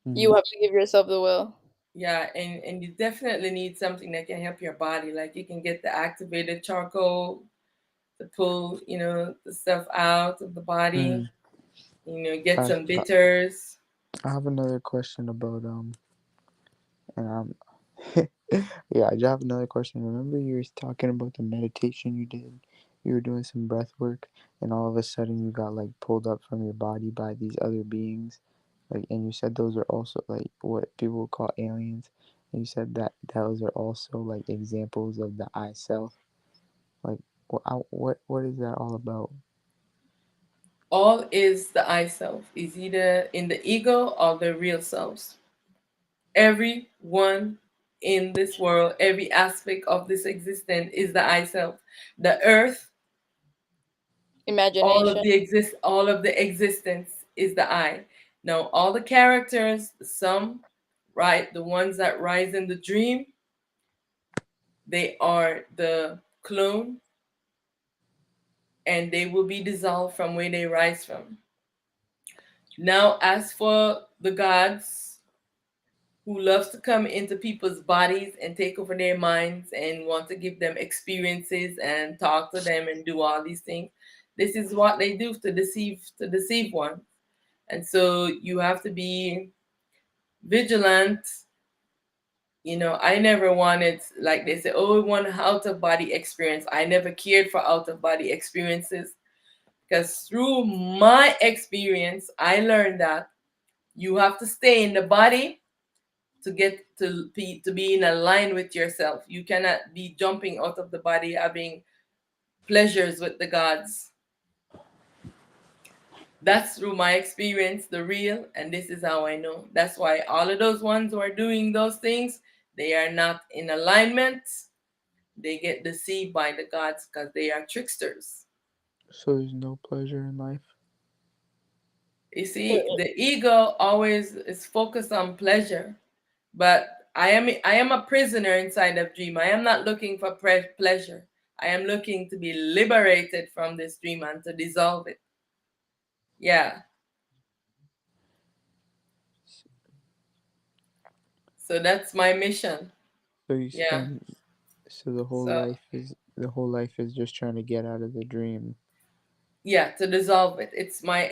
You
mm,
have to give yourself the will.
Yeah, and you definitely need something that can help your body. Like you can get the activated charcoal to pull, the stuff out of the body.
mm.
Get
I,
some
I
bitters.
I have another question about and yeah, I just have another question. Remember you were talking about the meditation you did? You were doing some breath work, and all of a sudden you got like pulled up from your body by these other beings, like, and you said those are also like what people would call aliens. And you said that those are also like examples of the I self. Like, what is that all about?
All is the I self, is either in the ego or the real selves. Everyone in this world, every aspect of this existence is the I self. The earth,
Imagination.
all of the existence is the I. Now, all the characters, some, right, the ones that rise in the dream, they are the clone, and they will be dissolved from where they rise from. Now, as for the gods who loves to come into people's bodies and take over their minds and want to give them experiences and talk to them and do all these things, this is what they do to deceive one. And so you have to be vigilant. I never wanted, like they say, oh, we want an out of body experience. I never cared for out of body experiences because through my experience, I learned that you have to stay in the body to get to be in a line with yourself. You cannot be jumping out of the body having pleasures with the gods. That's through my experience, the real, and this is how I know. That's why all of those ones who are doing those things, they are not in alignment. They get deceived by the gods because they are tricksters.
So there's no pleasure in life.
You see, the ego always is focused on pleasure, but I am a prisoner inside of dream. I am not looking for pleasure. I am looking to be liberated from this dream and to dissolve it. Yeah. So that's my mission.
So you
Yeah.
spend so the whole
So
life is just trying to get out of the dream.
yeah, to dissolve it. It's my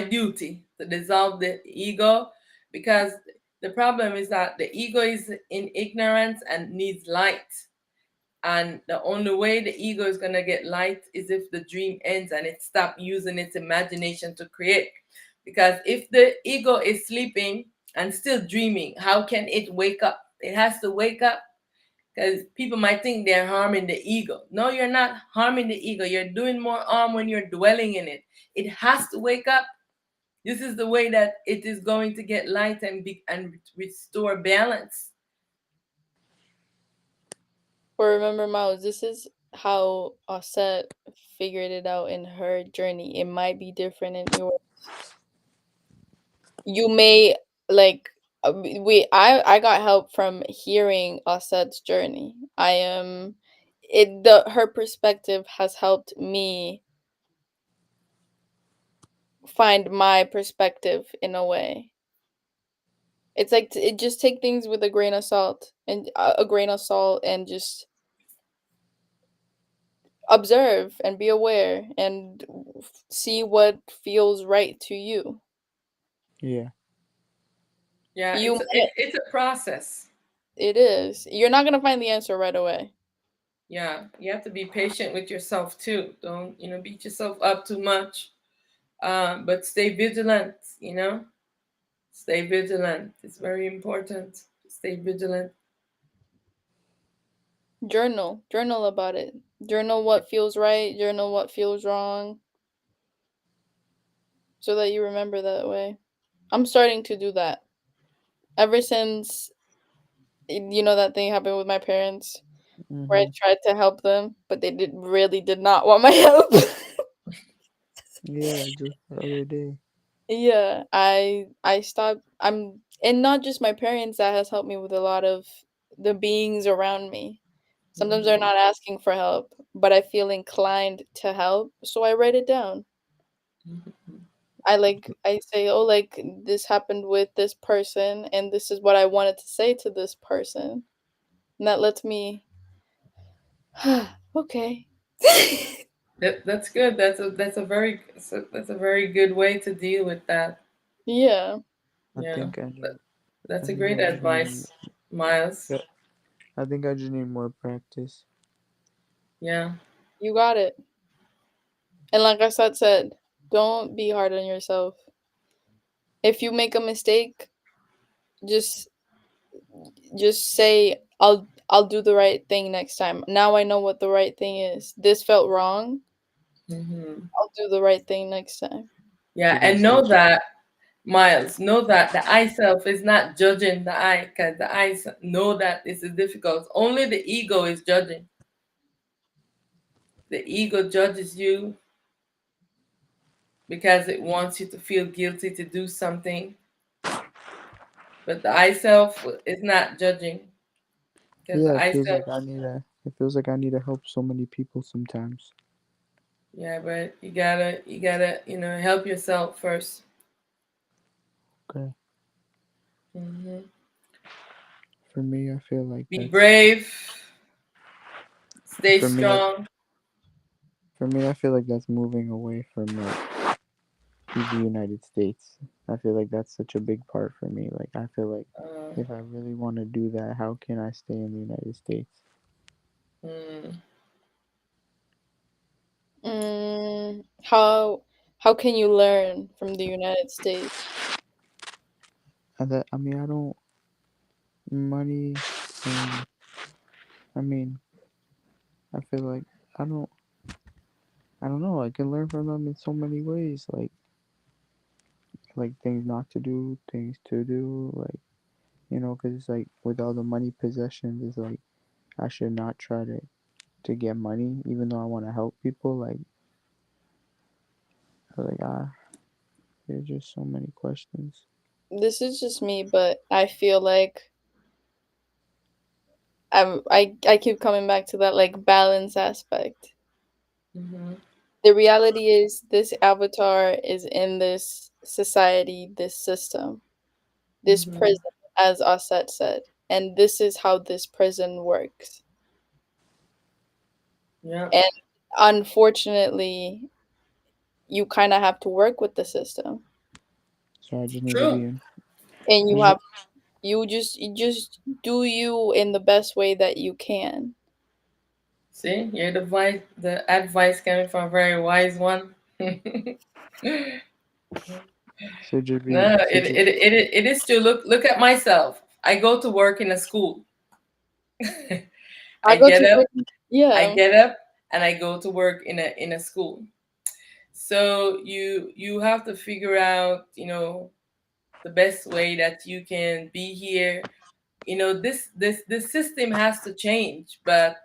duty to dissolve the ego, because the problem is that the ego is in ignorance and needs light. And the only way the ego is going to get light is if the dream ends and it stops using its imagination to create. Because if the ego is sleeping and still dreaming, how can it wake up? It has to wake up, because people might think they're harming the ego. No, you're not harming the ego. You're doing more harm when you're dwelling in it. It has to wake up. This is the way that it is going to get light and restore balance.
But remember, Miles, this is how Auset figured it out in her journey. It might be different in yours. You may like I got help from hearing Auset's journey. I am it the her perspective has helped me find my perspective in a way. It's like it just take things with a grain of salt and a grain of salt and just observe and be aware and see what feels right to you.
Yeah.
Yeah,
You
it's a process.
it is. You're not gonna find the answer right away.
Yeah, you have to be patient with yourself too. Don't, beat yourself up too much. But stay vigilant. Stay vigilant. It's very important. Stay vigilant.
Journal about it. Journal what feels right, journal what feels wrong, so that you remember that way. I'm starting to do that. Ever since that thing happened with my parents where I
Mhm.
tried to help them, but they did not want my help.
Yeah, just the other day.
Yeah, I stopped. I'm and not just my parents, that has helped me with a lot of the beings around me. Sometimes they're
Hmm.
not asking for help, but I feel inclined to help, so I write it down. I say, "Oh, like this happened with this person and this is what I wanted to say to this person." And that lets me okay.
That's good. That's a very good way to deal with that.
Yeah,
I
Yeah,
think I
that,
just, I
that's a
think
great
I just need,
advice, Miles.
yeah, I think I just need more practice.
Yeah.
you got it. And like I said, don't be hard on yourself. If you make a mistake, just just say I'll do the right thing next time. Now I know what the right thing is. This felt wrong.
Hmm.
I'll do the right thing next time.
Yeah,
So
and
just say,
know that, Miles, know that the I self is not judging the I, because the know that this is difficult. Only the ego is judging. The ego judges you because it wants you to feel guilty to do something, but the I self is not judging because
yeah,
the
it
I
feels
self,
like it feels like I need to help so many people sometimes.
yeah, but you gotta, help yourself first.
Okay.
Hmm.
For me, I feel like
Be brave, stay
for me, I,
strong.
I feel like that's moving away from the United States. I feel like that's such a big part for me. Like, I feel like
Uh,
if I really want to do that, how can I stay in the United States?
mm,
How can you learn from the United States?
I mean, I don't money. And, I mean, I feel like I don't. I don't know. I can learn from them in so many ways. Like things not to do, things to do. Like because it's like with all the money possessions, it's like I should not try to get money, even though I want to help people. Like there's just so many questions.
This is just me, but I feel like I keep coming back to that like balance aspect.
hmm
The reality is this avatar is in this society, this system, this
hmm
prison, as Aset said. And this is how this prison works.
Yeah,
And unfortunately, you kind of have to work with the system.
So I just need to be
true.
in.
And
I just,
you just do you in the best way that you can.
See, you're the advice coming from a very wise one. No,
so just be. So
it is true. Look at myself. I go to work in a school.
I
I
go
get
to
up,
work.
I
Yeah.
get up, and I go to work in a school. So you have to figure out, the best way that you can be here. This system has to change, but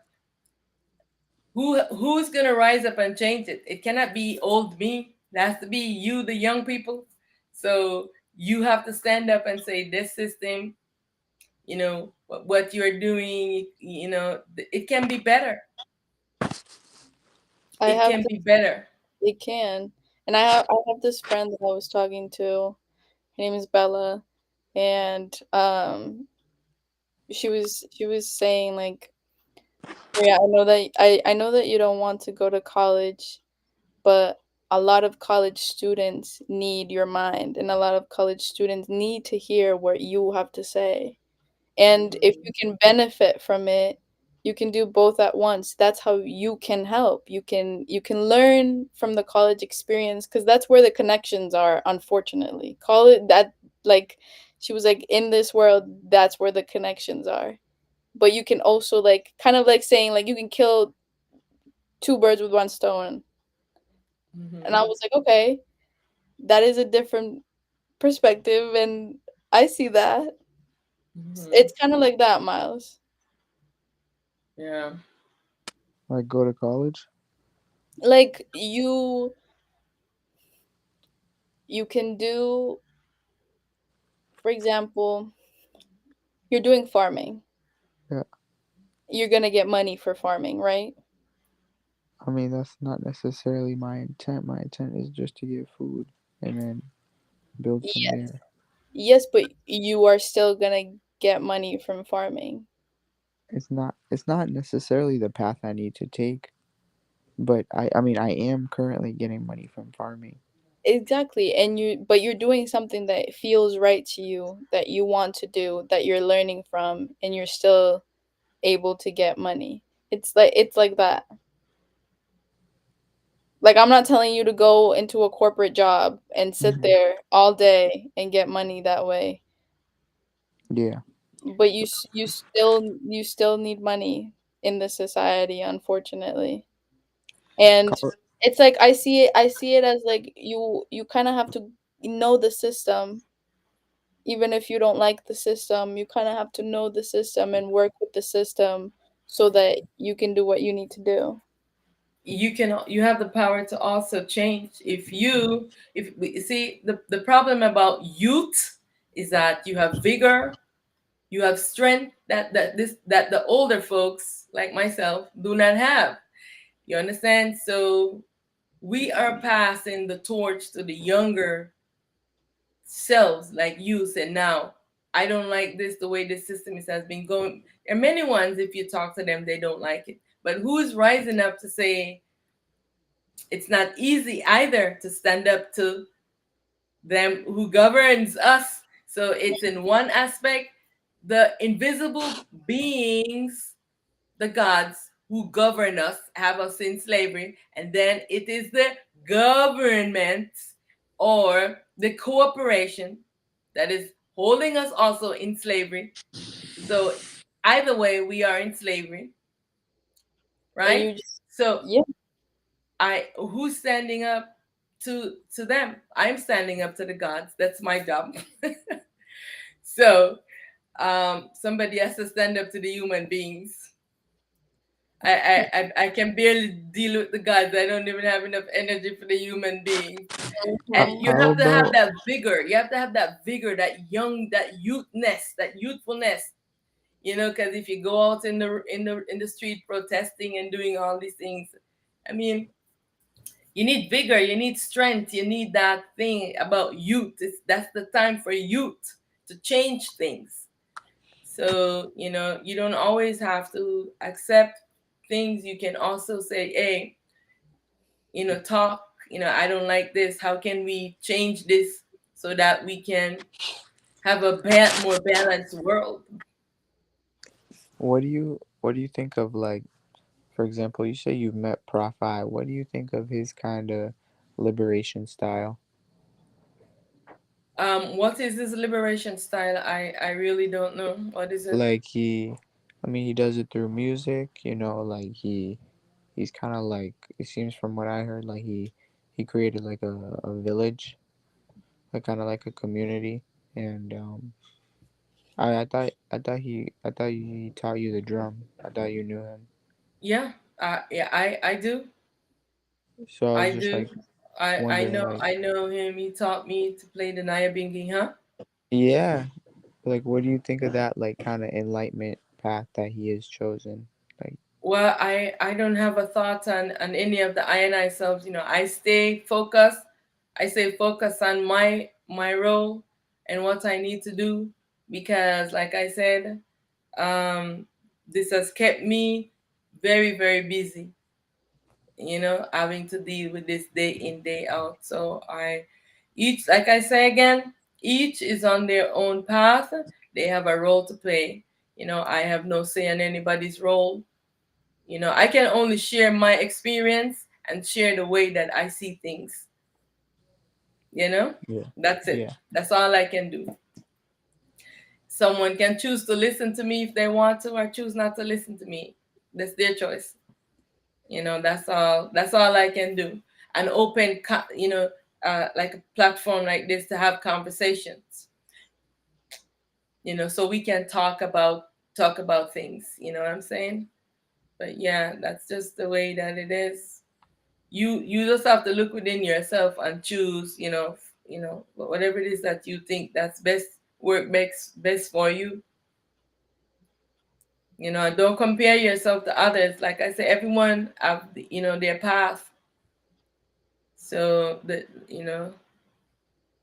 who's gonna rise up and change it? It cannot be old me. It has to be you, the young people. So you have to stand up and say, this system, what you're doing, it can be better.
I
It
have
can
this,
be better.
they can. And I have this friend that I was talking to. Her name is Bella, and she was saying like, yeah, I know that you don't want to go to college, but a lot of college students need your mind, and a lot of college students need to hear what you have to say. And if
Mhm.
you can benefit from it, you can do both at once. That's how you can help. You can learn from the college experience because that's where the connections are, unfortunately. College that like she was like in this world, that's where the connections are. But you can also like kind of like saying like you can kill two birds with one stone. And I
Mhm.
was like, okay, that is a different perspective and I see that.
Mhm.
It's kind of like that, Miles.
Yeah.
Like go to college.
Like you can do, for example, you're doing farming.
Yeah,
You're going to get money for farming, right?
I mean that's not necessarily my intent. My intent is just to get food and then build from
Yes.
there.
Yes, but you are still going to get money from farming.
It's not necessarily the path I need to take, but I mean I am currently getting money from farming.
Exactly. And but you're doing something that feels right to you, that you want to do, that you're learning from, and you're still able to get money. It's like that. Like I'm not telling you to go into a corporate job and sit
Hmm.
there all day and get money that way.
Yeah.
But you still need money in this society, unfortunately. And
Col-
it's like I see it as like you kind of have to know the system. Even if you don't like the system, you kind of have to know the system and work with the system so that you can do what you need to do.
You have the power to also change. If we see, the problem about youth is that you have vigor, you have strength that the older folks like myself do not have. You understand? So we are passing the torch to the younger selves, like you said. Now, I don't like this, the way this system has been going. And many ones, if you talk to them, they don't like it. But who is rising up to say it's not easy either to stand up to them who governs us? So it's in one aspect, the invisible beings, the gods who govern us, have us in slavery, and then it is the government or the corporation that is holding us also in slavery. So either way, we are in slavery,
And
right?
you just
So
yeah,
I who's standing up to them? I'm standing up to the gods. That's my job. So somebody has to stand up to the human beings. I can barely deal with the gods. I don't even have enough energy for the human beings. And
mhm.
you
How
have to have
about
that vigor. You have to have that vigor, that youthness, that youthfulness. Because if you go out in the street protesting and doing all these things, I mean, you need vigor, you need strength, you need that thing about youth. That's the time for youth to change things. So, you don't always have to accept things. You can also say, hey, talk, I don't like this. How can we change this so that we can have a more balanced world?
what do you think of, like, for example, you say you've met Prof I. What do you think of his kind of liberation style?
What is this liberation style? I really don't know. What is it?
Like I mean, he does it through music, like he's kind of like, it seems from what I heard, like he created like a village, like kind of like a community, and I thought he taught you the drum. I thought you knew him.
Yeah, yeah, I do.
So I was
I
just
do.
like wondering, like,
I know him. He taught me to play the Nyabinghi, huh?
yeah, like what do you think of that, like kind of enlightenment path that he has chosen? Like,
Well, I don't have a thought on any of the I and I selves. You know, I stay focused. I stay focused on my role and what I need to do because, like I said, this has kept me very busy. You know, having to deal with this day in day out. So I each, like I say again, each is on their own path. They have a role to play. You know, I have no say in anybody's role. You know, I can only share my experience and share the way that I see things. You know,
yeah,
that's it.
yeah.
That's all I can do. Someone can choose to listen to me if they want to, or choose not to listen to me. That's their choice. You know, that's all I can do. An open you know, like a platform like this to have conversations, you know, so we can talk about things, you know what I'm saying? But yeah, that's just the way that it is. You just have to look within yourself and choose, you know, whatever it is that you think that's best, work best for you. You know, and don't compare yourself to others. Like I say, everyone have you know, their path. So that, you know,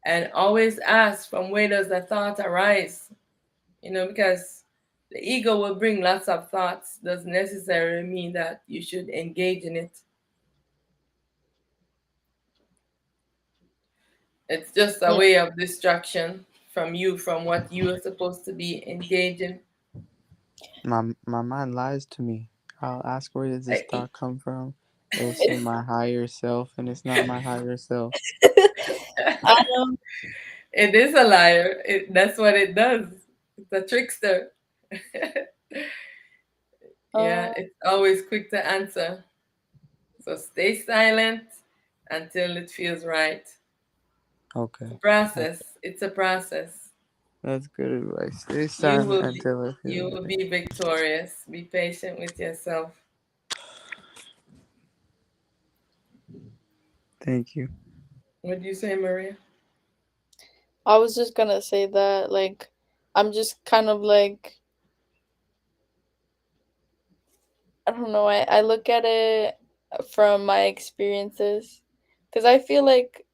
and always ask from where does the thought arise, you know, because the ego will bring lots of thoughts, doesn't necessarily mean that you should engage in it. It's just a
Yeah.
way of distraction from you, from what you are supposed to be engaging.
My mind lies to me. I'll ask where does this
I-
thought come from. It'll say
It's
my higher self, and it's not my higher self.
um
it is a liar, that's what it does. It's a trickster.
uh
Yeah, it's always quick to answer. So stay silent until it feels right. It's a
Okay,
process. It's a process.
that's good advice. Stay
You
silent
will be
until it
you
feels
will
right.
be victorious. Be patient with yourself.
Thank you.
What do you say, Maria?
I was just gonna say that, like, I'm just kind of like, I don't know, I look at it from my experiences because I feel like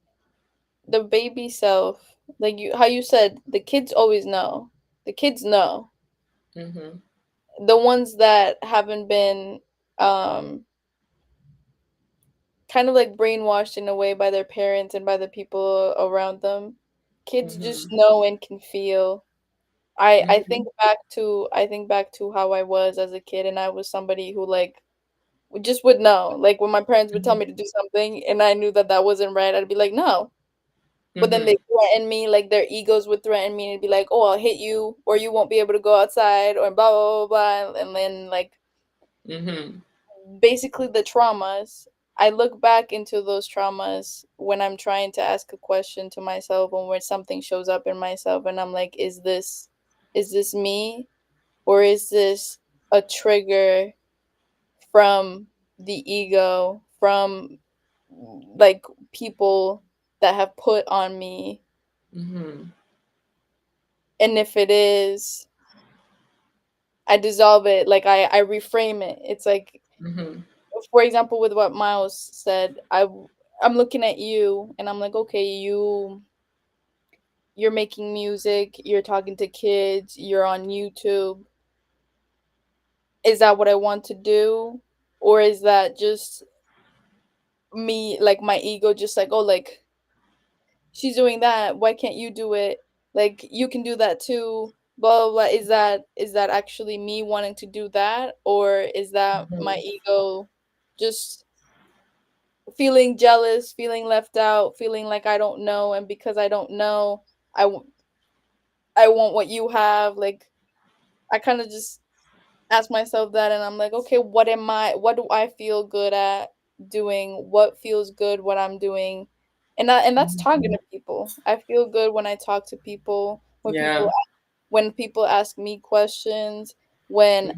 the baby self, like you, how you said, the kids always know. The kids know.
Mhm.
The ones that haven't been um kind of like brainwashed in a way by their parents and by the people around them. Kids just
Mhm.
know and can feel. I
Mhm.
think back to how I was as a kid, and I was somebody who like just would know. Like when my parents would tell
Mhm.
me to do something and I knew that that wasn't right, I'd be like, "No." But then they
Mhm.
threaten me, like their egos would threaten me and be like, "Oh, I'll hit you or you won't be able to go outside or blah blah blah blah." And then like
Mhm.
basically the traumas, I look back into those traumas when I'm trying to ask a question to myself and when something shows up in myself and I'm like, is this me or is this a trigger from the ego, from like people that have put on me?
Mhm.
And if it is, I dissolve it, like I reframe it. It's like,
Mhm.
for example, with what Miles said, I'm looking at you and I'm like, okay, you're making music, you're talking to kids, you're on YouTube. Is that what I want to do? Or is that just me, like my ego just like, oh, like she's doing that, why can't you do it? Like you can do that too. Blah blah blah. Is that actually me wanting to do that? Or is that my
Mhm.
ego just feeling jealous, feeling left out, feeling like I don't know, and because I don't know, I want what you have. Like I kind of just ask myself that, and I'm like, okay, what am I? What do I feel good at? doing, what feels good, what I'm doing. And that's talking to people. I feel good when I talk to people,
Yeah.
when people ask me questions, when
Mhm.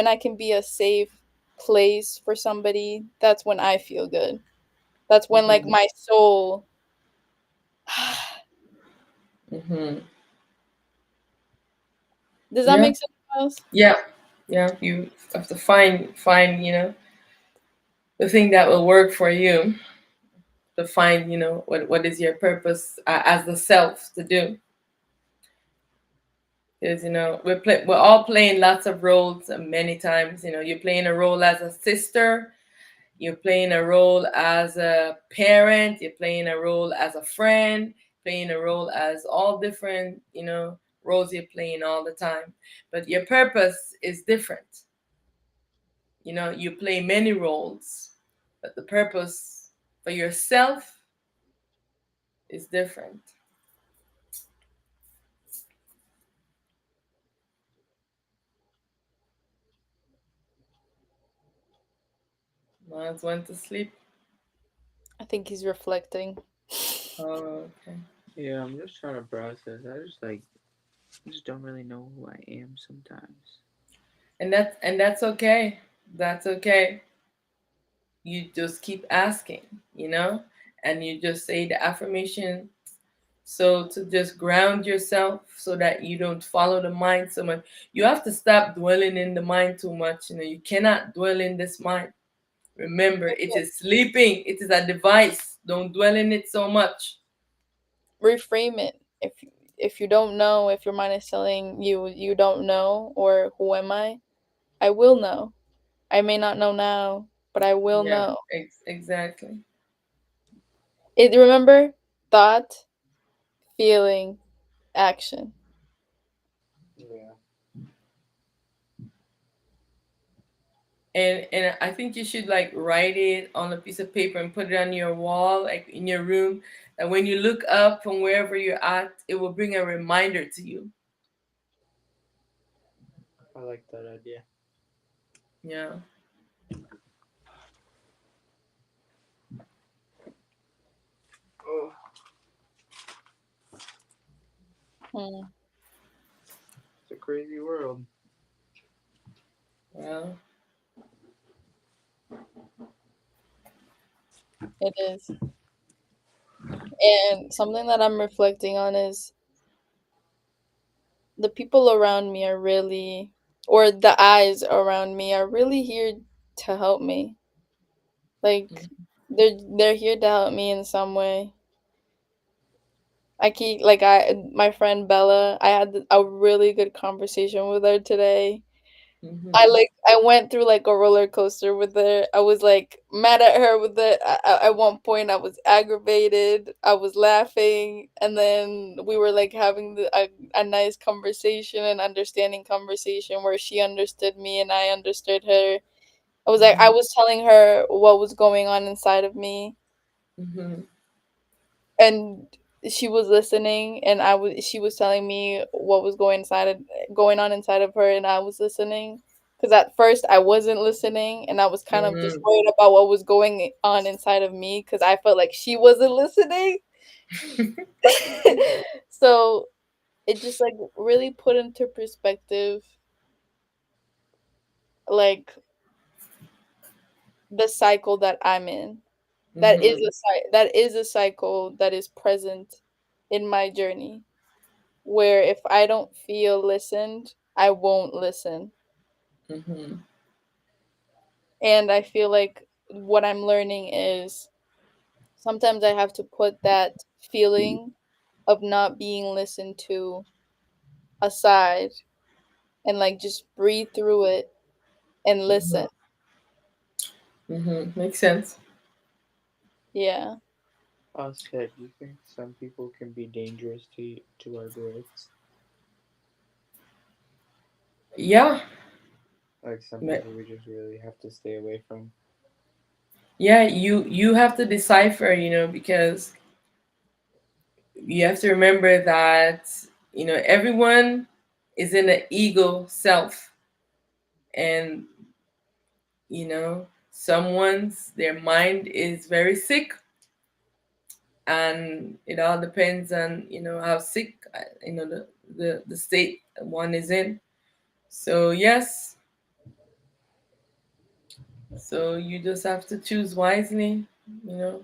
I can be a safe place for somebody. That's when I feel good. That's when like
Mhm.
my soul.
Mhm.
Does that
Yeah.
make sense, Miles?
Yeah. Yeah. You have to find the thing that will work for you, to find what is your purpose, as the self to do. Because we're all playing lots of roles, and many times you're playing a role as a sister, you're playing a role as a parent, you're playing a role as a friend, playing a role as all different roles you're playing all the time. But your purpose is different. You play many roles, but the purpose for yourself is different. Miles went to sleep.
I think he's reflecting.
Oh, okay.
Yeah, I'm just trying to process. I just don't really know who I am sometimes.
And that's okay. That's okay. You just keep asking, and you just say the affirmation. So to just ground yourself so that you don't follow the mind so much. You have to stop dwelling in the mind too much. You cannot dwell in this mind. Remember, it is sleeping. It is a device. Don't dwell in it so much.
Reframe it. If you don't know, if your mind is telling you you don't know, or who am I will know. I may not know now, but I will
Yeah,
know.
exactly.
It remember, thought, feeling, action.
Yeah.
And I think you should like write it on a piece of paper and put it on your wall, like in your room. And when you look up from wherever you're at, it will bring a reminder to you.
I like that idea.
Yeah.
Oh,
Hmm,
it's a crazy world.
Well,
it is. And something that I'm reflecting on is the people around me are really, or the eyes around me are really here to help me. Like they're here to help me in some way. I keep like I my friend Bella, I had a really good conversation with her today.
mm-hmm.
I went through like a roller coaster with her. I was like mad at her with it. At one point, I was aggravated. I was laughing, and then we were like having a nice conversation, and understanding conversation where she understood me and I understood her. I
Mm-hmm.
was telling her what was going on inside of me,
Mm-hmm.
and she was listening, and she was telling me what was going on inside of her, and I was listening, because at first I wasn't listening, and I was kind of just
Mm-hmm.
worried about what was going on inside of me, because I felt like she wasn't listening. So it just like really put into perspective, like the cycle that I'm in.
Mm-hmm.
That is a cycle that is present in my journey, where if I don't feel listened, I won't listen.
Mm-hmm.
And I feel like what I'm learning is sometimes I have to put that feeling of not being listened to aside, and like just breathe through it and
Mm-hmm.
listen.
Mm-hmm. Makes sense.
Yeah.
Auset, do you think some people can be dangerous to our growth?
Yeah.
Like some
Ma-
people we just really have to stay away from.
Yeah, you have to decipher, because you have to remember that everyone is in an ego self, and you know Someone's their mind is very sick, and it all depends on how sick the state one is in. So yes, so you just have to choose wisely, you know.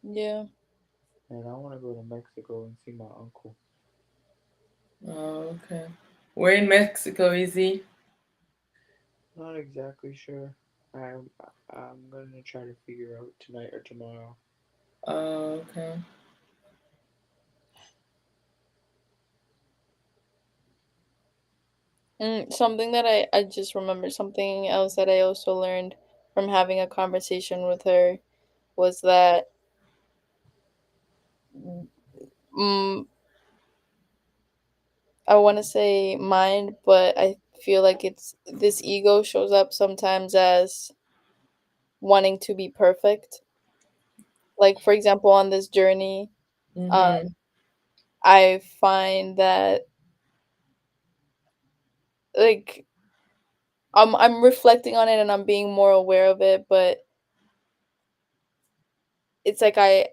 Yeah.
And I want to go to Mexico and see my uncle.
Oh, okay. Where in Mexico is he?
Not exactly sure. I'm gonna try to figure out tonight or tomorrow.
Oh, okay.
Something that I just remembered, something else that I also learned from having a conversation with her was that mm, I want to say mind, but I feel like it's this ego shows up sometimes as wanting to be perfect. Like for example, on this journey, uh,
Mhm.
I find that like I'm reflecting on it and I'm being more aware of it, but it's like I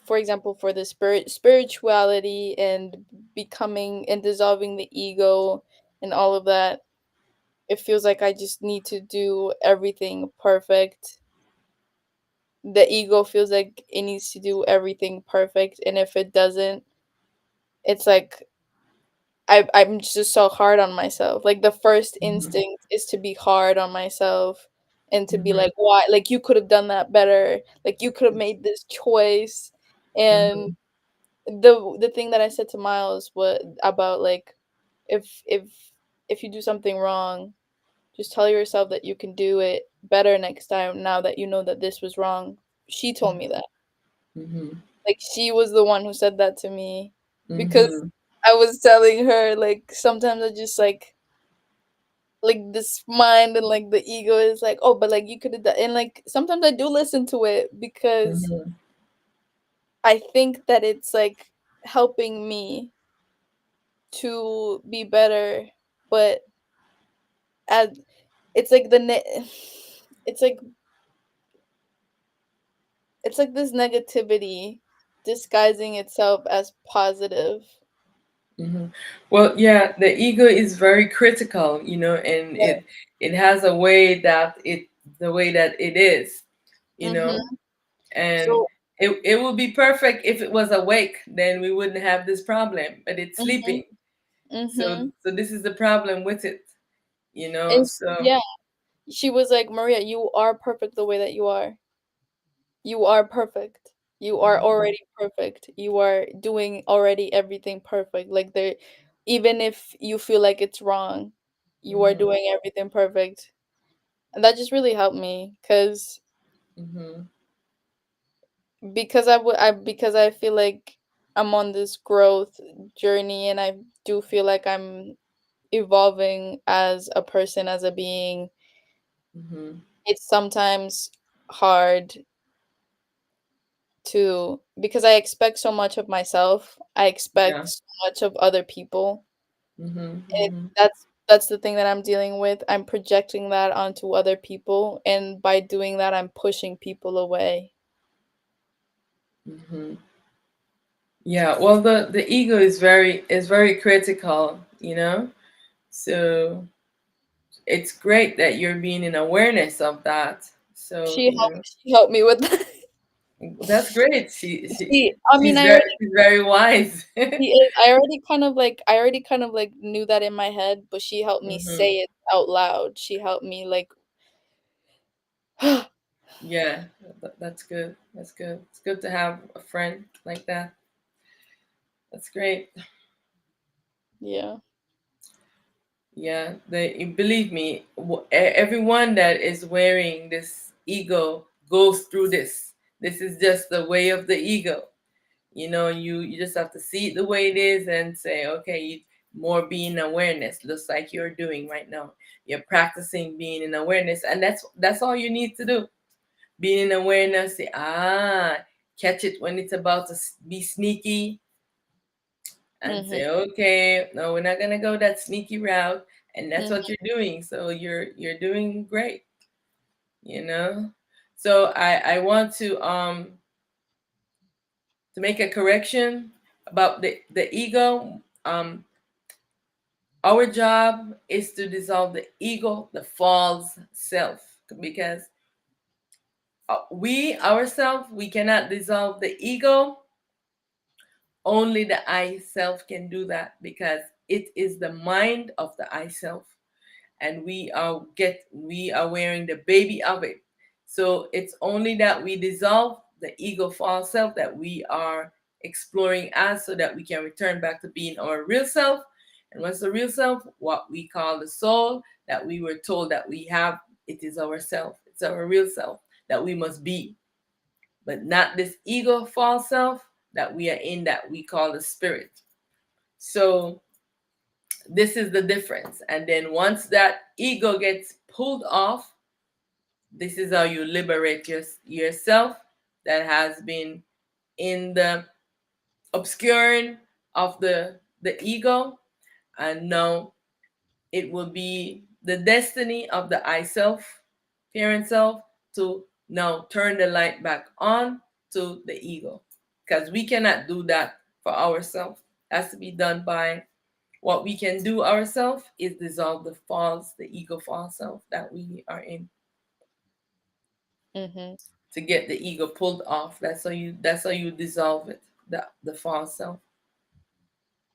for example, for the spirituality and becoming and dissolving the ego and all of that, it feels like I just need to do everything perfect. The ego feels like it needs to do everything perfect, and if it doesn't, it's like I'm just so hard on myself. Like the first
Mhm.
instinct is to be hard on myself and to be
Mhm.
like, why? Like you could have done that better. Like you could have made this choice. And
Mhm.
the thing that I said to Miles was about like if if if you do something wrong, just tell yourself that you can do it better next time now that you know that this was wrong. She told me that.
Mhm.
Like she was the one who said that to me because
Mhm.
I was telling her like sometimes I just like this mind and like the ego is like, oh, but like you could have done, and like sometimes I do listen to it because
Mhm.
I think that it's like helping me to be better, but as it's like it's like it's like this negativity disguising itself as positive.
Mhm. Well, yeah, the ego is very critical, and
Right.
it has a way that the way that it is, you know,
Mhm.
and
So
it would be perfect if it was awake, then we wouldn't have this problem, but it's
mhm.
sleeping. So
Mhm.
so this is the problem with it,
And
so
yeah, she was like, "Maria, you are perfect the way that you are. You are perfect. You are
Mhm.
already perfect. You are doing already everything perfect. Like there even if you feel like it's wrong, you are
Mhm.
doing everything perfect." And that just really helped me
Mhm.
because because I feel like I'm on this growth journey and I do feel like I'm evolving as a person, as a being.
Mhm.
It's sometimes hard to because I expect so much of myself. I
Yeah.
expect so much of other people.
Mhm.
And
Mhm.
that's the thing that I'm dealing with. I'm projecting that onto other people, and by doing that I'm pushing people away.
Mhm. Yeah, well, the ego is very critical, so it's great that you're being in awareness of that. So
She helped me with that.
that's great. She
I mean,
she's very wise.
I already kind of like knew that in my head, but she helped me
Hmm.
say it out loud. She helped me like
Yeah, that's good. That's good. It's good to have a friend like that. That's great.
yeah.
Yeah, they believe me. Everyone that is wearing this ego goes through this. This is just the way of the ego. You just have to see it the way it is and say, okay, more being awareness, just like you're doing right now. You're practicing being in awareness, and that's all you need to do. Being in awareness, say, catch it when it's about to be sneaky, and
Mhm.
say, okay, no, we're not gonna go that sneaky route, and that's what
Mhm.
you're doing. So you're doing great, you know. So I want to make a correction about the ego. Our job is to dissolve the ego, the false self, because we ourselves, we cannot dissolve the ego. Only the I self can do that, because it is the mind of the I self, and we are wearing the baby of it. So it's only that we dissolve the ego false self that we are exploring as, so that we can return back to being our real self. And what's the real self? What we call the soul that we were told that we have. It is our self. It's our real self that we must be, but not this ego false self that we are in, that we call the spirit. So this is the difference. And then once that ego gets pulled off, this is how you liberate yourself that has been in the obscuring of the ego. And now it will be the destiny of the I self, parent self, to now turn the light back on to the ego, because we cannot do that for ourselves. It has to be done by, what we can do ourselves is dissolve the ego false self that we are in,
Mhm.
to get the ego pulled off. That's how you dissolve it, the false self.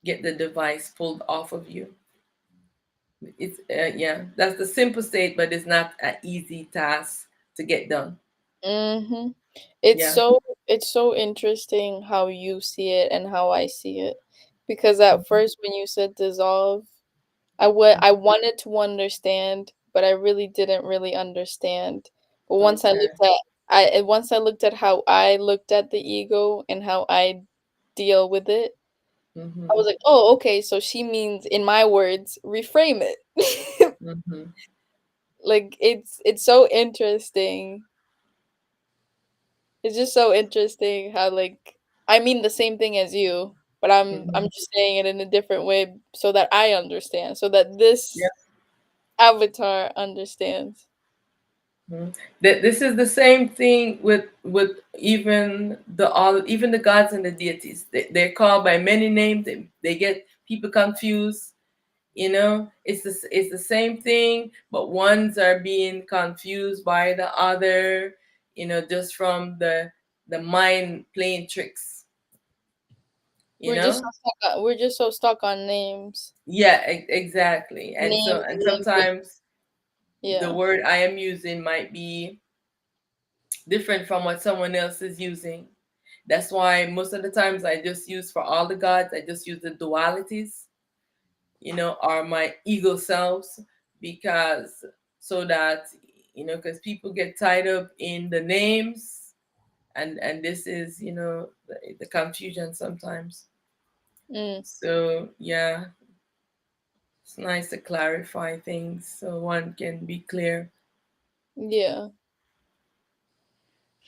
Get the device pulled off of you. It's yeah, that's the simple state, but it's not an easy task to get done.
Mhm. It's
Yeah.
so it's so interesting how you see it and how I see it. Because at first when you said dissolve, I wanted to understand, but I really didn't really understand. But
Okay.
once I looked at how I looked at the ego and how I deal with it, I was
Mhm.
like, "Oh, okay, so she means, in my words, reframe it."
Mhm.
Like, it's so interesting. It's just so interesting how, like, I mean the same thing as you, but I'm
Mhm.
just saying it in a different way so that I understand, so that
Yeah.
this avatar understands.
Mhm. This is the same thing with even the gods and the deities. They're called by many names. They get people confused. It's the same thing, but ones are being confused by the other. Just from the mind playing tricks. You know.
We're just so stuck on names.
Yeah, exactly.
Names,
And
names, but
sometimes the
yeah.
word I am using might be different from what someone else is using. That's why most of the times I just use, for all the gods, I just use the dualities, are my ego selves, because so that, because people get tied up in the names, and this is, the confusion sometimes.
Mm,
So yeah, it's nice to clarify things so one can be clear.
yeah.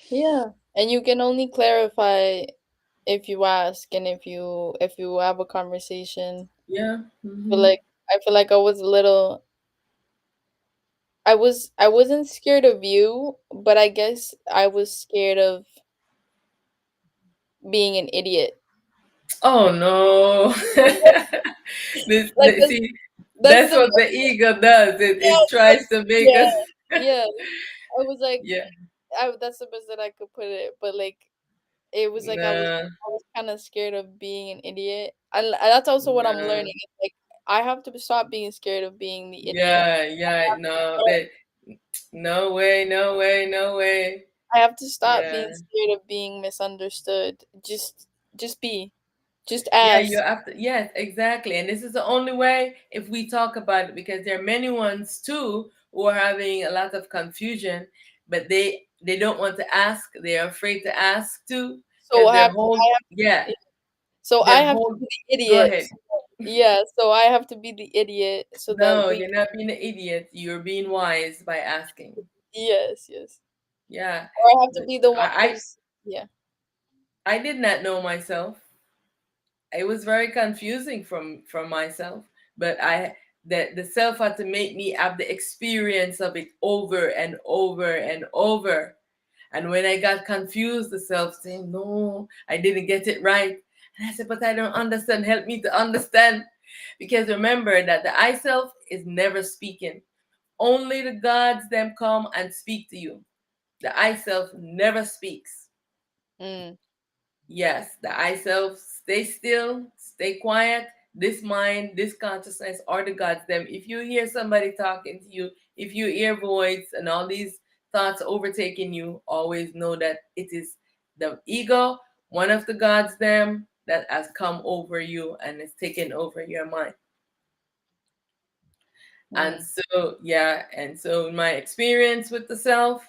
Yeah. And you can only clarify if you ask and if you have a conversation.
Yeah.
But
Mm-hmm.
like I feel like I was a little I wasn't scared of you, but I guess I was scared of being an idiot.
Oh no.
Like
See,
that's
that's
the
what the ego does. It
yeah,
tries to make
yeah,
us.
yeah. I was like
Yeah.
that's the best that I could put it, but like it was like
Nah.
I was kind of scared of being an idiot. And that's also what I'm
Nah.
learning. It's like I have to stop being scared of being the idiot.
Yeah. Yeah. No. That. No way. No way. No way.
I have to stop
Yeah.
being scared of being misunderstood. Just be. Just
Yeah. You
ask.
have to. Yes. Exactly. And this is the only way if we talk about it, because there are many ones too who are having a lot of confusion, but they don't want to ask. They're afraid to ask too,
So
because
I
their
have
whole, yeah,
so I
their
have to
whole.
be the
Go
idiot.
ahead.
Yeah, so I have to be the idiot so that
No,
we
you're not being an idiot. You're being wise by asking.
yes, yes.
Yeah.
Or I have to be the one
I
who's yeah.
I did not know myself. It was very confusing from myself, but that the self had to make me have the experience of it over and over and over. And when I got confused, the self saying, "No, I didn't get it right." And I said, "But I don't understand. Help me to understand." Because remember that the I self is never speaking. Only the gods them come and speak to you. The I self never speaks.
Mm.
Yes, the I self stay still, stay quiet. This mind, this consciousness are the gods them. If you hear somebody talking to you, if you hear voice and all these thoughts overtaking you, always know that it is the ego, one of the gods them that has come over you and is taken over your mind. And
Mm.
so yeah, and so my experience with the self,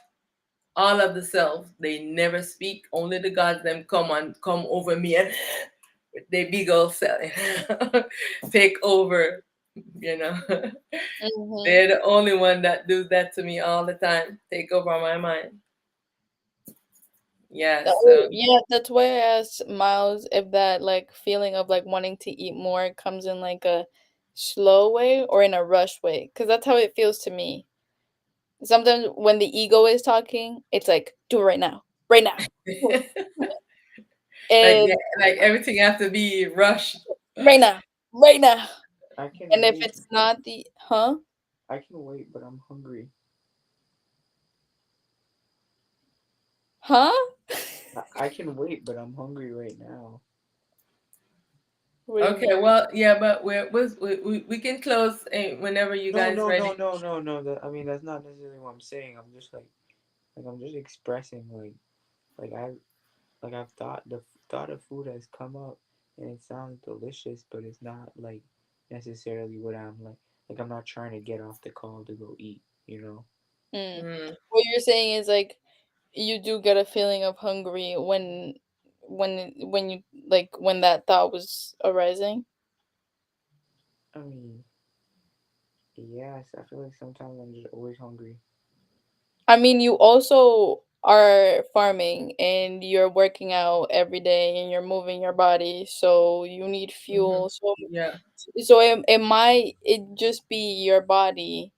all of the self, they never speak. Only the gods them come over me and they big old self take over. You know,
Mm-hmm.
they're the only one that do that to me all the time. Take over my mind. Yeah. So.
Yeah, that's why I asked Miles if that like feeling of like wanting to eat more comes in like a slow way or in a rush way, because that's how it feels to me. Sometimes when the ego is talking, it's like, do it right now, right now.
Like yeah,
And
like everything has to be rushed.
right now, right now.
I can
And if
wait.
it's not the, huh?
I can wait, but I'm hungry.
Huh?
I can wait, but I'm hungry right now.
What do you
Okay,
mean?
well, yeah, but we can close whenever you
No,
guys
no, no,
ready.
no, no, no. I mean, that's not necessarily what I'm saying. I'm just like I'm just expressing like I I've thought of food has come up and it sounds delicious, but it's not like necessarily what I'm like I'm not trying to get off the call to go eat, you know?
Mm.
Mm.
What you're saying is like you do get a feeling of hungry when you like when that thought was arising.
I mean, yes, I feel like sometimes I'm just always hungry.
I mean, you also are farming and you're working out every day and you're moving your body, so you need
Hmm.
fuel. So
Yeah.
it might it just be your body.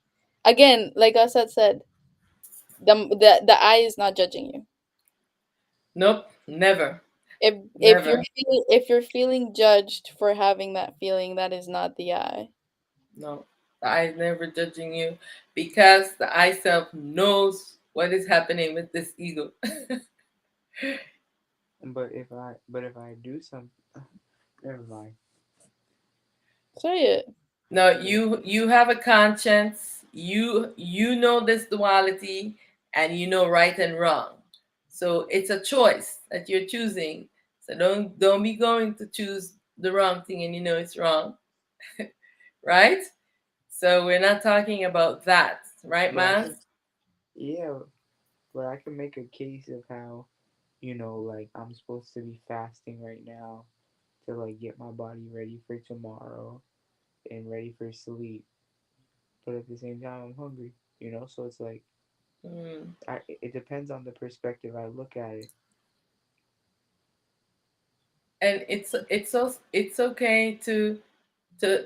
Again, like Asad said, the eye is not judging you.
Nope. Never.
If
Never.
if you're feeling judged for having that feeling, that is not the eye.
No. The I is never judging you because the I self knows what is happening with this ego.
But if I do some, never mind.
No, you have a conscience. You know this duality, and you know right and wrong. So it's a choice that you're choosing. So don't be going to choose the wrong thing and you know it's wrong, right? So we're not talking about that, right,
But I
man?
can, yeah, but I can make a case of how, like I'm supposed to be fasting right now to like get my body ready for tomorrow and ready for sleep. But at the same time, I'm hungry, So it's like
Mm.
it depends on the perspective I look at it.
And it's okay to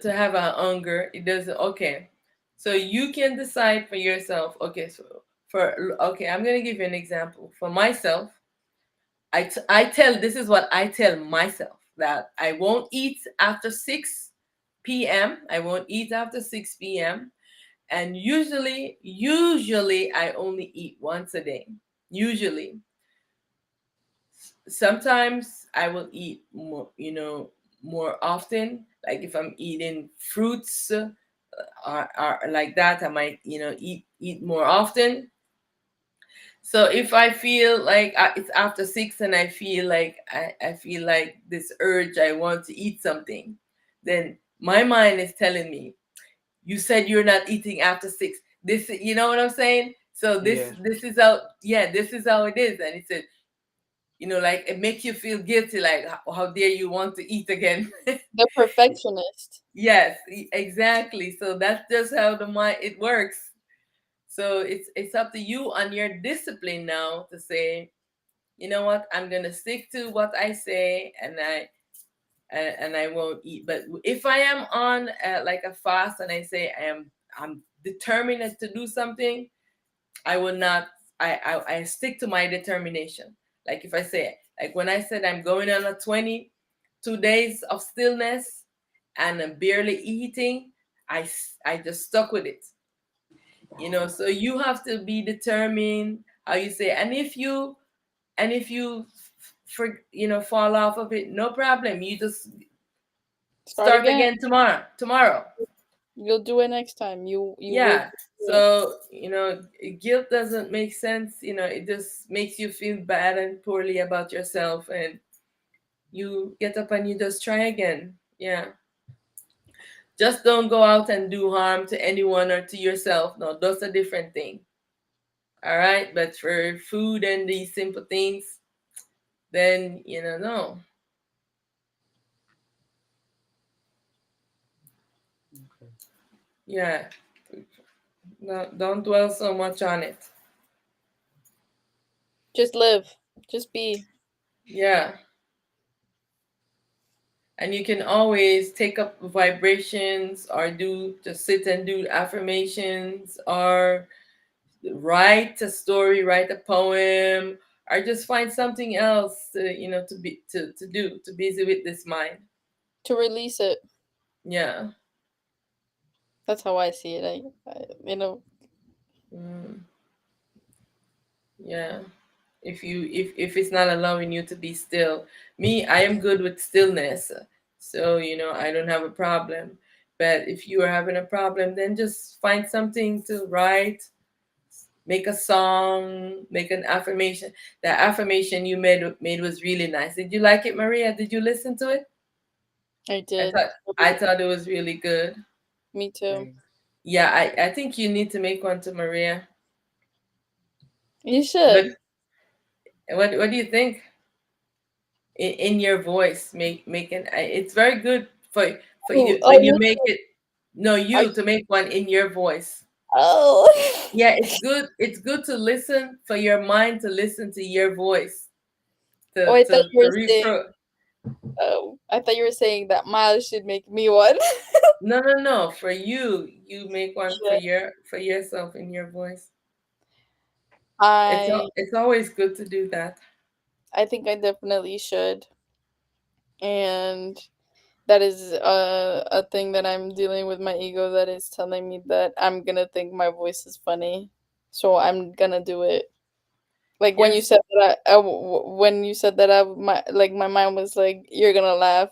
have a hunger. It doesn't okay. So you can decide for yourself. Okay, so I'm gonna give you an example. For myself, I tell this is what I tell myself that I won't eat after 6 p.m. I won't eat after 6 p.m. And usually I only eat once a day. Usually, sometimes I will eat more, more often. Like if I'm eating fruits or like that, I might, eat more often. So if I feel like it's after 6 and I feel like this urge, I want to eat something, then my mind is telling me, you said you're not eating after 6. This, you know what I'm saying? So
Yeah,
this is how, yeah, this is how it is. And it said, like it makes you feel guilty, like how dare you want to eat again.
The perfectionist.
Yes, exactly. So that's just how the mind it works. So it's up to you on your discipline now to say, you know what, I'm gonna stick to what I say, and and I won't eat. But if I am on like a fast and I say I'm determined to do something, I will not. I stick to my determination. Like if I say, like when I said I'm going on a 22 days of stillness and I'm barely eating, I just stuck with it. So you have to be determined how you say. And if you for fall off of it, no problem. You just
Start
start
again.
again tomorrow.
You'll do it next time. You will
Yeah.
do it.
So, guilt doesn't make sense. It just makes you feel bad and poorly about yourself, and you get up and you just try again. Yeah. Just don't go out and do harm to anyone or to yourself. No, that's a different thing. All right. But for food and these simple things, then, no.
Okay.
Yeah. No, don't dwell so much on it.
Just live. Just be.
Yeah. And you can always take up vibrations or just sit and do affirmations or write a story, write a poem, or just find something else to do, to busy with this mind.
To release it.
Yeah.
That's how I see it.
Mm, yeah. If it's not allowing you to be still, me, I am good with stillness, so I don't have a problem. But if you are having a problem, then just find something to write, make a song, make an affirmation. The affirmation you made was really nice. Did you like it, Maria? Did you listen to it?
I
I
did.
thought I thought it was really good.
Me too.
Thanks.
Yeah, I think you need to make one to Maria.
You
But
should.
what do you think? In your voice, making it's very good for
Oh,
you
oh,
when you
me
make
too.
it. No,
I,
you to make one in your voice.
oh.
Yeah, it's good to listen, for your mind to listen to your voice,
Oh,
to
I thought
to,
you
to
were saying.
repro.
Oh, I thought you were saying that Miles should make me one.
No, for you make one for
Should.
yourself in your voice.
I
It's always good to do that.
I think I definitely should, and that is a thing that I'm dealing with my ego that is telling me that I'm gonna think my voice is funny, so I'm gonna do it. Like when you
Yes.
said that, when you said that, my mind was like, "You're gonna laugh."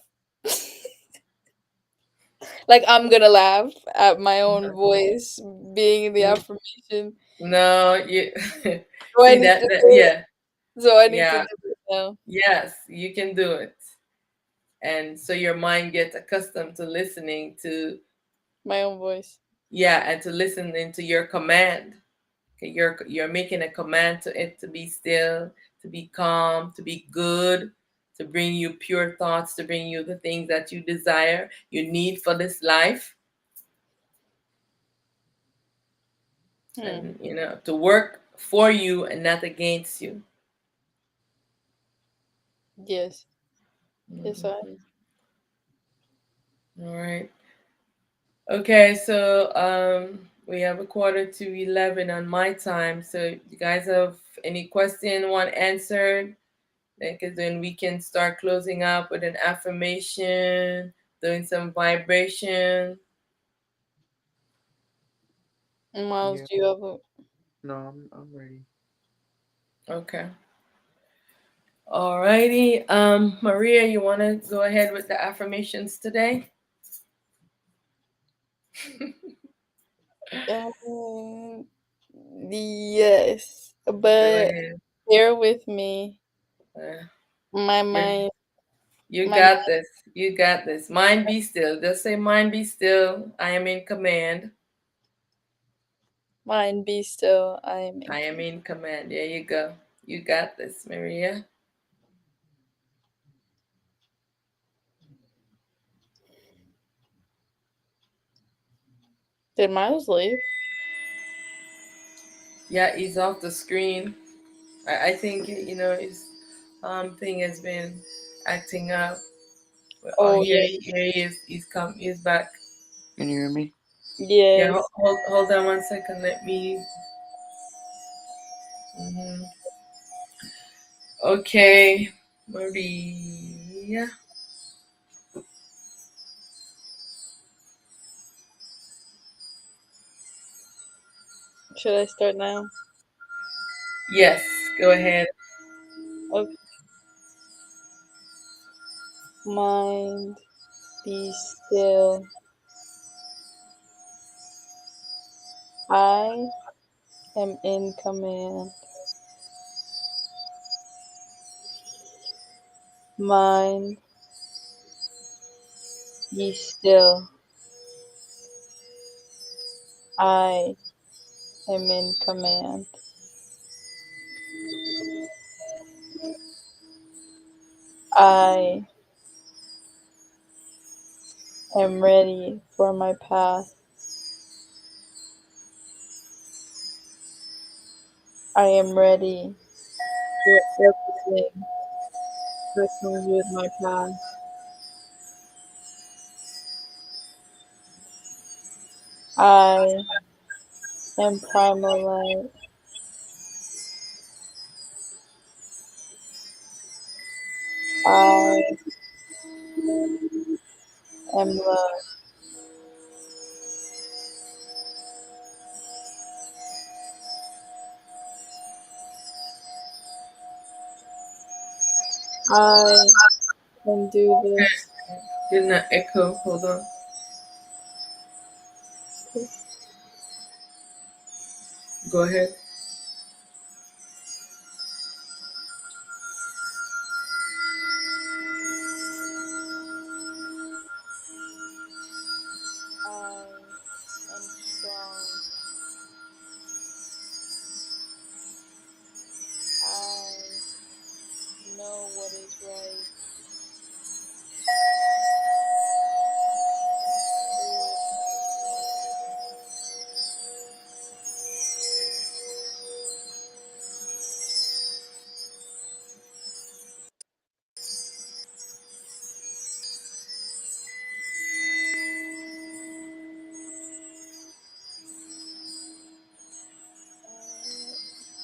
Like I'm gonna laugh at my own voice being the
N-
affirmation.
No, you
So I
see
need
that,
to
that
do it.
yeah,
So I need to
yeah,
do it now.
yes, you can do it. And so your mind gets accustomed to listening to,
My own voice.
yeah, and to listening to your command. Okay, you're making a command to it to be still, to be calm, to be good, to bring you pure thoughts, to bring you the things that you desire, you need for this life,
Hmm.
and to work for you and not against you.
Yes. Yes, I.
Mhm. All right. Okay, so we have a 11:15 on my time. So you guys have any question want answered? Because then we can start closing up with an affirmation, doing some vibration.
Miles,
Yeah.
do you have a
No, I'm ready.
Okay. Alrighty. Maria, you want to go ahead with the affirmations today?
Um, yes,
Go
but
ahead.
bear with me.
Uh,
My
you're,
mind,
you
my
got this. You got this. Mind be still. Just say, mind be still. I am in command.
mind be still. I am in
I am
command.
in command. There you go. You got this, Maria.
Did Miles leave?
Yeah, he's off the screen. I think his thing has been acting up. Oh,
Oh
here,
yeah.
here he is. He's back.
Can you hear me?
Yeah,
Yes.
hold on 1 second. Let me. Mhm. Okay, Maria.
Should I start now?
Yes, go ahead.
Okay. Mind, be still. I am in command. Mind, be still. I am in command. I am ready for my path. I am ready for everything that comes with my path. I am primal light. I am love. I can do this.
Didn't that echo? Hold on. Go ahead.
I am strong. I know what is right.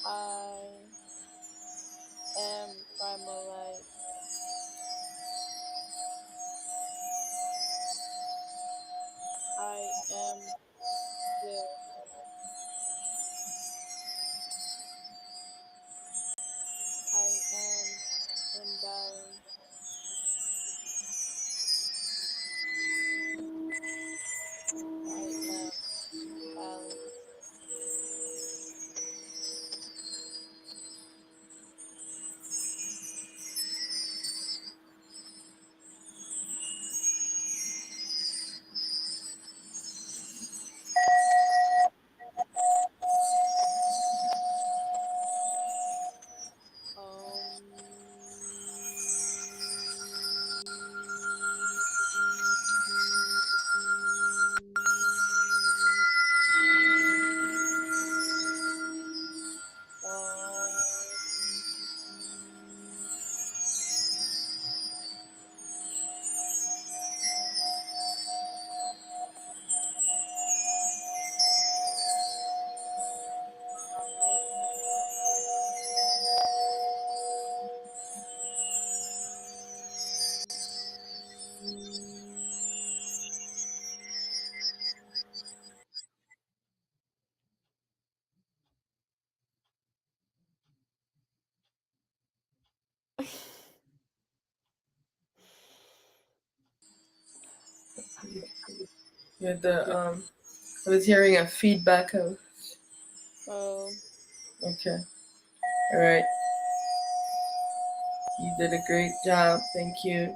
I am primal light. I am still. I am in balance. I am balance. Um,
Yeah, I was hearing a feedback of.
oh,
Okay, all right. You did a great job. Thank you.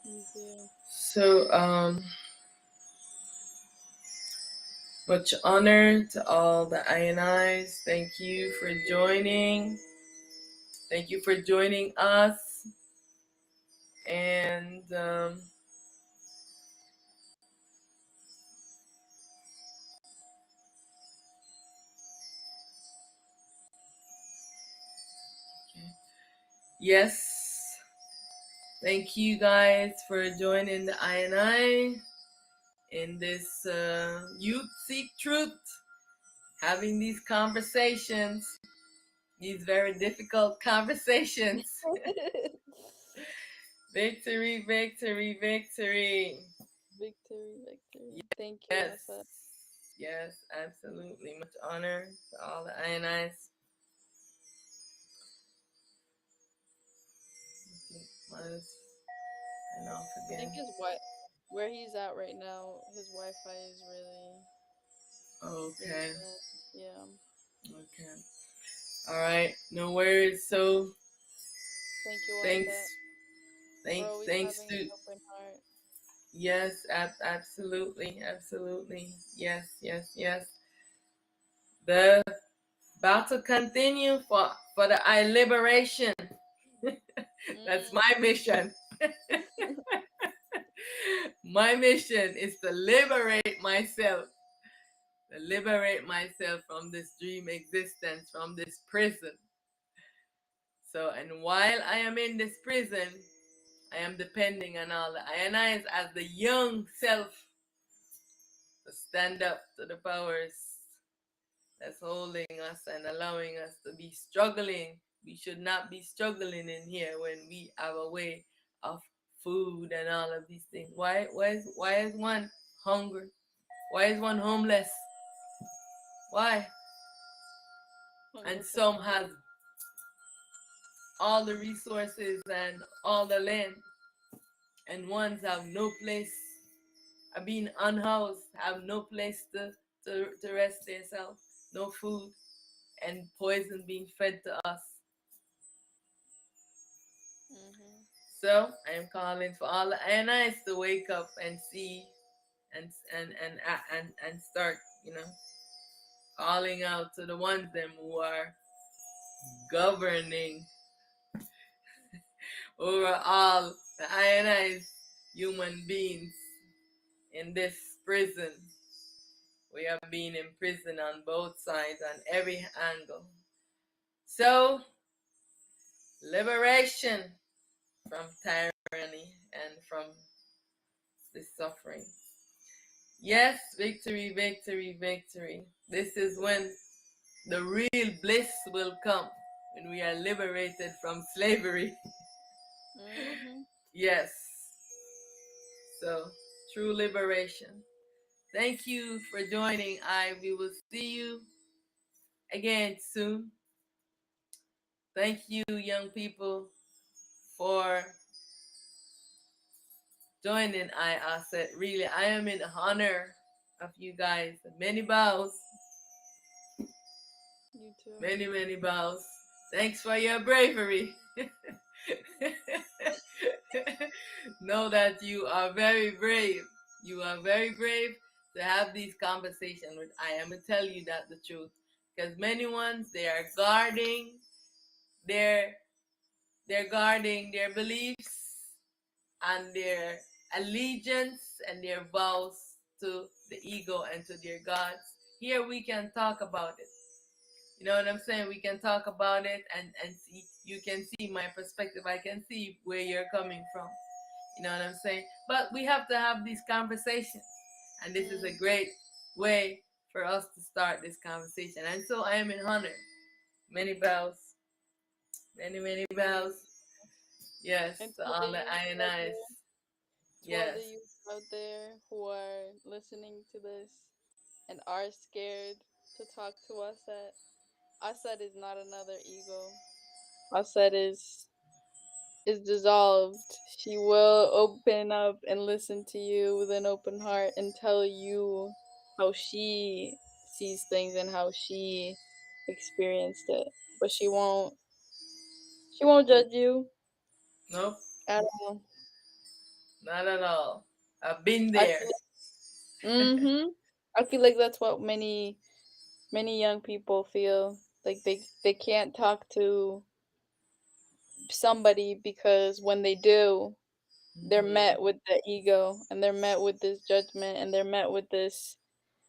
you do.
So, much honor to all the INIs. Thank you for joining. Thank you for joining us. And yes, Thank you guys for joining the I and I in this Youth Seek Truth, having these conversations, these very difficult conversations. Victory, victory, victory.
Victory, victory. Thank you,
Yes,
Asa.
yes, absolutely. Much honor to all the INIs. Minus and off
I think
again.
his wi where he's at right now, his Wi-Fi is really
Okay,
bad. Yeah.
okay. All right, no worries. So
Thank you,
thanks,
Asa, for always
thanks
having an
to
open heart.
yes, absolutely, absolutely, yes, yes, yes. The battle continue for the I liberation. That's
Mm.
my mission. My mission is to liberate myself from this dream existence, from this prison. So, and while I am in this prison, I am depending on all the INIs as the young self to stand up to the powers that's holding us and allowing us to be struggling. We should not be struggling in here when we have a way of food and all of these things. Why is one hungry? Why is one homeless? Why? And
Hunger for
some
knowledge.
has all the resources and all the land, and ones have no place, are being unhoused, have no place to rest themselves, no food, and poison being fed to us.
Mm-hmm.
So I am calling for all the INIs to wake up and see and start, calling out to the ones them who are governing over all the INIs human beings in this prison. We are being imprisoned on both sides, on every angle. So, liberation from tyranny and from this suffering. Yes, victory, victory, victory. This is when the real bliss will come, when we are liberated from slavery.
Mm-hmm.
Yes, so true liberation. Thank you for joining. We will see you again soon. Thank you, young people, for joining Auset. Really, I am in honor of you guys. Many bows,
You too.
many, many bows. Thanks for your bravery. Know that you are very brave. You are very brave to have these conversations with I am to tell you that the truth. Because many ones they are guarding their they're guarding their beliefs and their allegiance and their vows to the ego and to their gods. Here we can talk about it. You know what I'm saying? We can talk about it and see, you can see my perspective. I can see where you're coming from. You know what I'm saying? But we have to have these conversations. And this is a
Mm.
great way for us to start this conversation. And so I am in honor. Many bows. Many, many
Many.
bows. Yes,
And
to
to all the
all the
youth out
INIs.
there, to all the
Yes.
youth out there who are listening to this and are scared to talk to Asad is not another ego. Asad is dissolved. She will open up and listen to you with an open heart and tell you how she sees things and how she experienced it. But she won't judge you
Nope.
at all.
Not at all. I've been
I
there.
feel mm-hmm. I feel like that's what many young people feel. Like they can't talk to somebody because when they do, they're
Hmm.
met with the ego and they're met with this judgment and they're met with this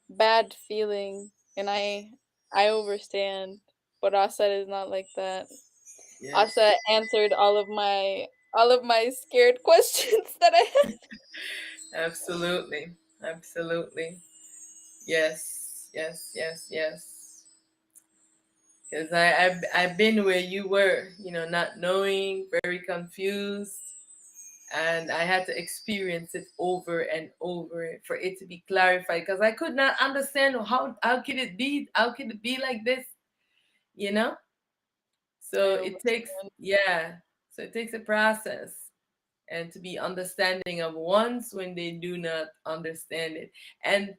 bad feeling, and I overstand, but Asa is not like that.
Yes.
Asa answered all of my all of my scared questions that I had.
Absolutely. Absolutely. Yes. Yes. Yes. Yes. Because I've been where you were, not knowing, very confused, and I had to experience it over and over for it to be clarified. Because I could not understand how could it be? How could it be like this? You know. So
I
it takes,
understand.
yeah. So it takes a process, and to be understanding of ones when they do not understand it, and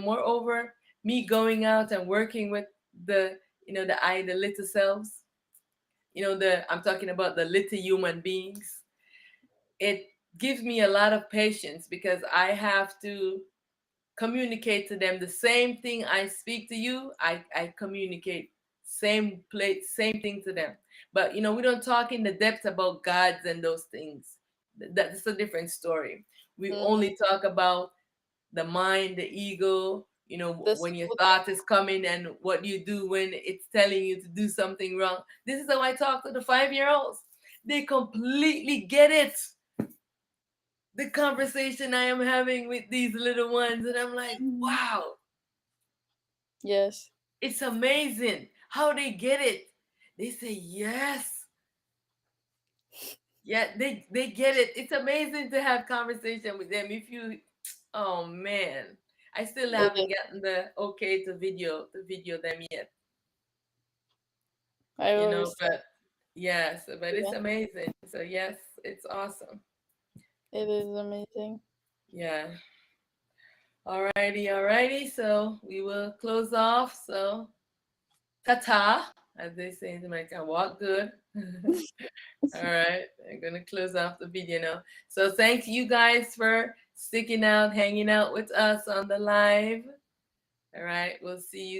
moreover, me going out and working with the the little selves, the I'm talking about the little human beings. It gives me a lot of patience because I have to communicate to them the same thing I speak to you. I communicate same place, same thing to them. But we don't talk in the depth about gods and those things. That's a different story. We
Mm,
only talk about the mind, the ego,
the
when your
school
thought is coming and what you do when it's telling you to do something wrong. This is how I talk to the 5-year olds. They completely get it. The conversation I am having with these little ones, and I'm like,
thing.
wow,
Yes,
it's amazing how they get it. They say yes. Yeah, they get it. It's amazing to have conversation with them. If you Oh man. I still
it
haven't
is.
gotten the okay to video them yet.
I always say,
But yes, but it's
yeah,
amazing. So yes, it's awesome.
it is amazing.
Yeah. Alrighty, alrighty. So we will close off. So ta-ta, as they say in Jamaica, walk good. All right, I'm gonna close off the video now. So thank you guys for sticking out, hanging out with us on the live. All right, we'll see you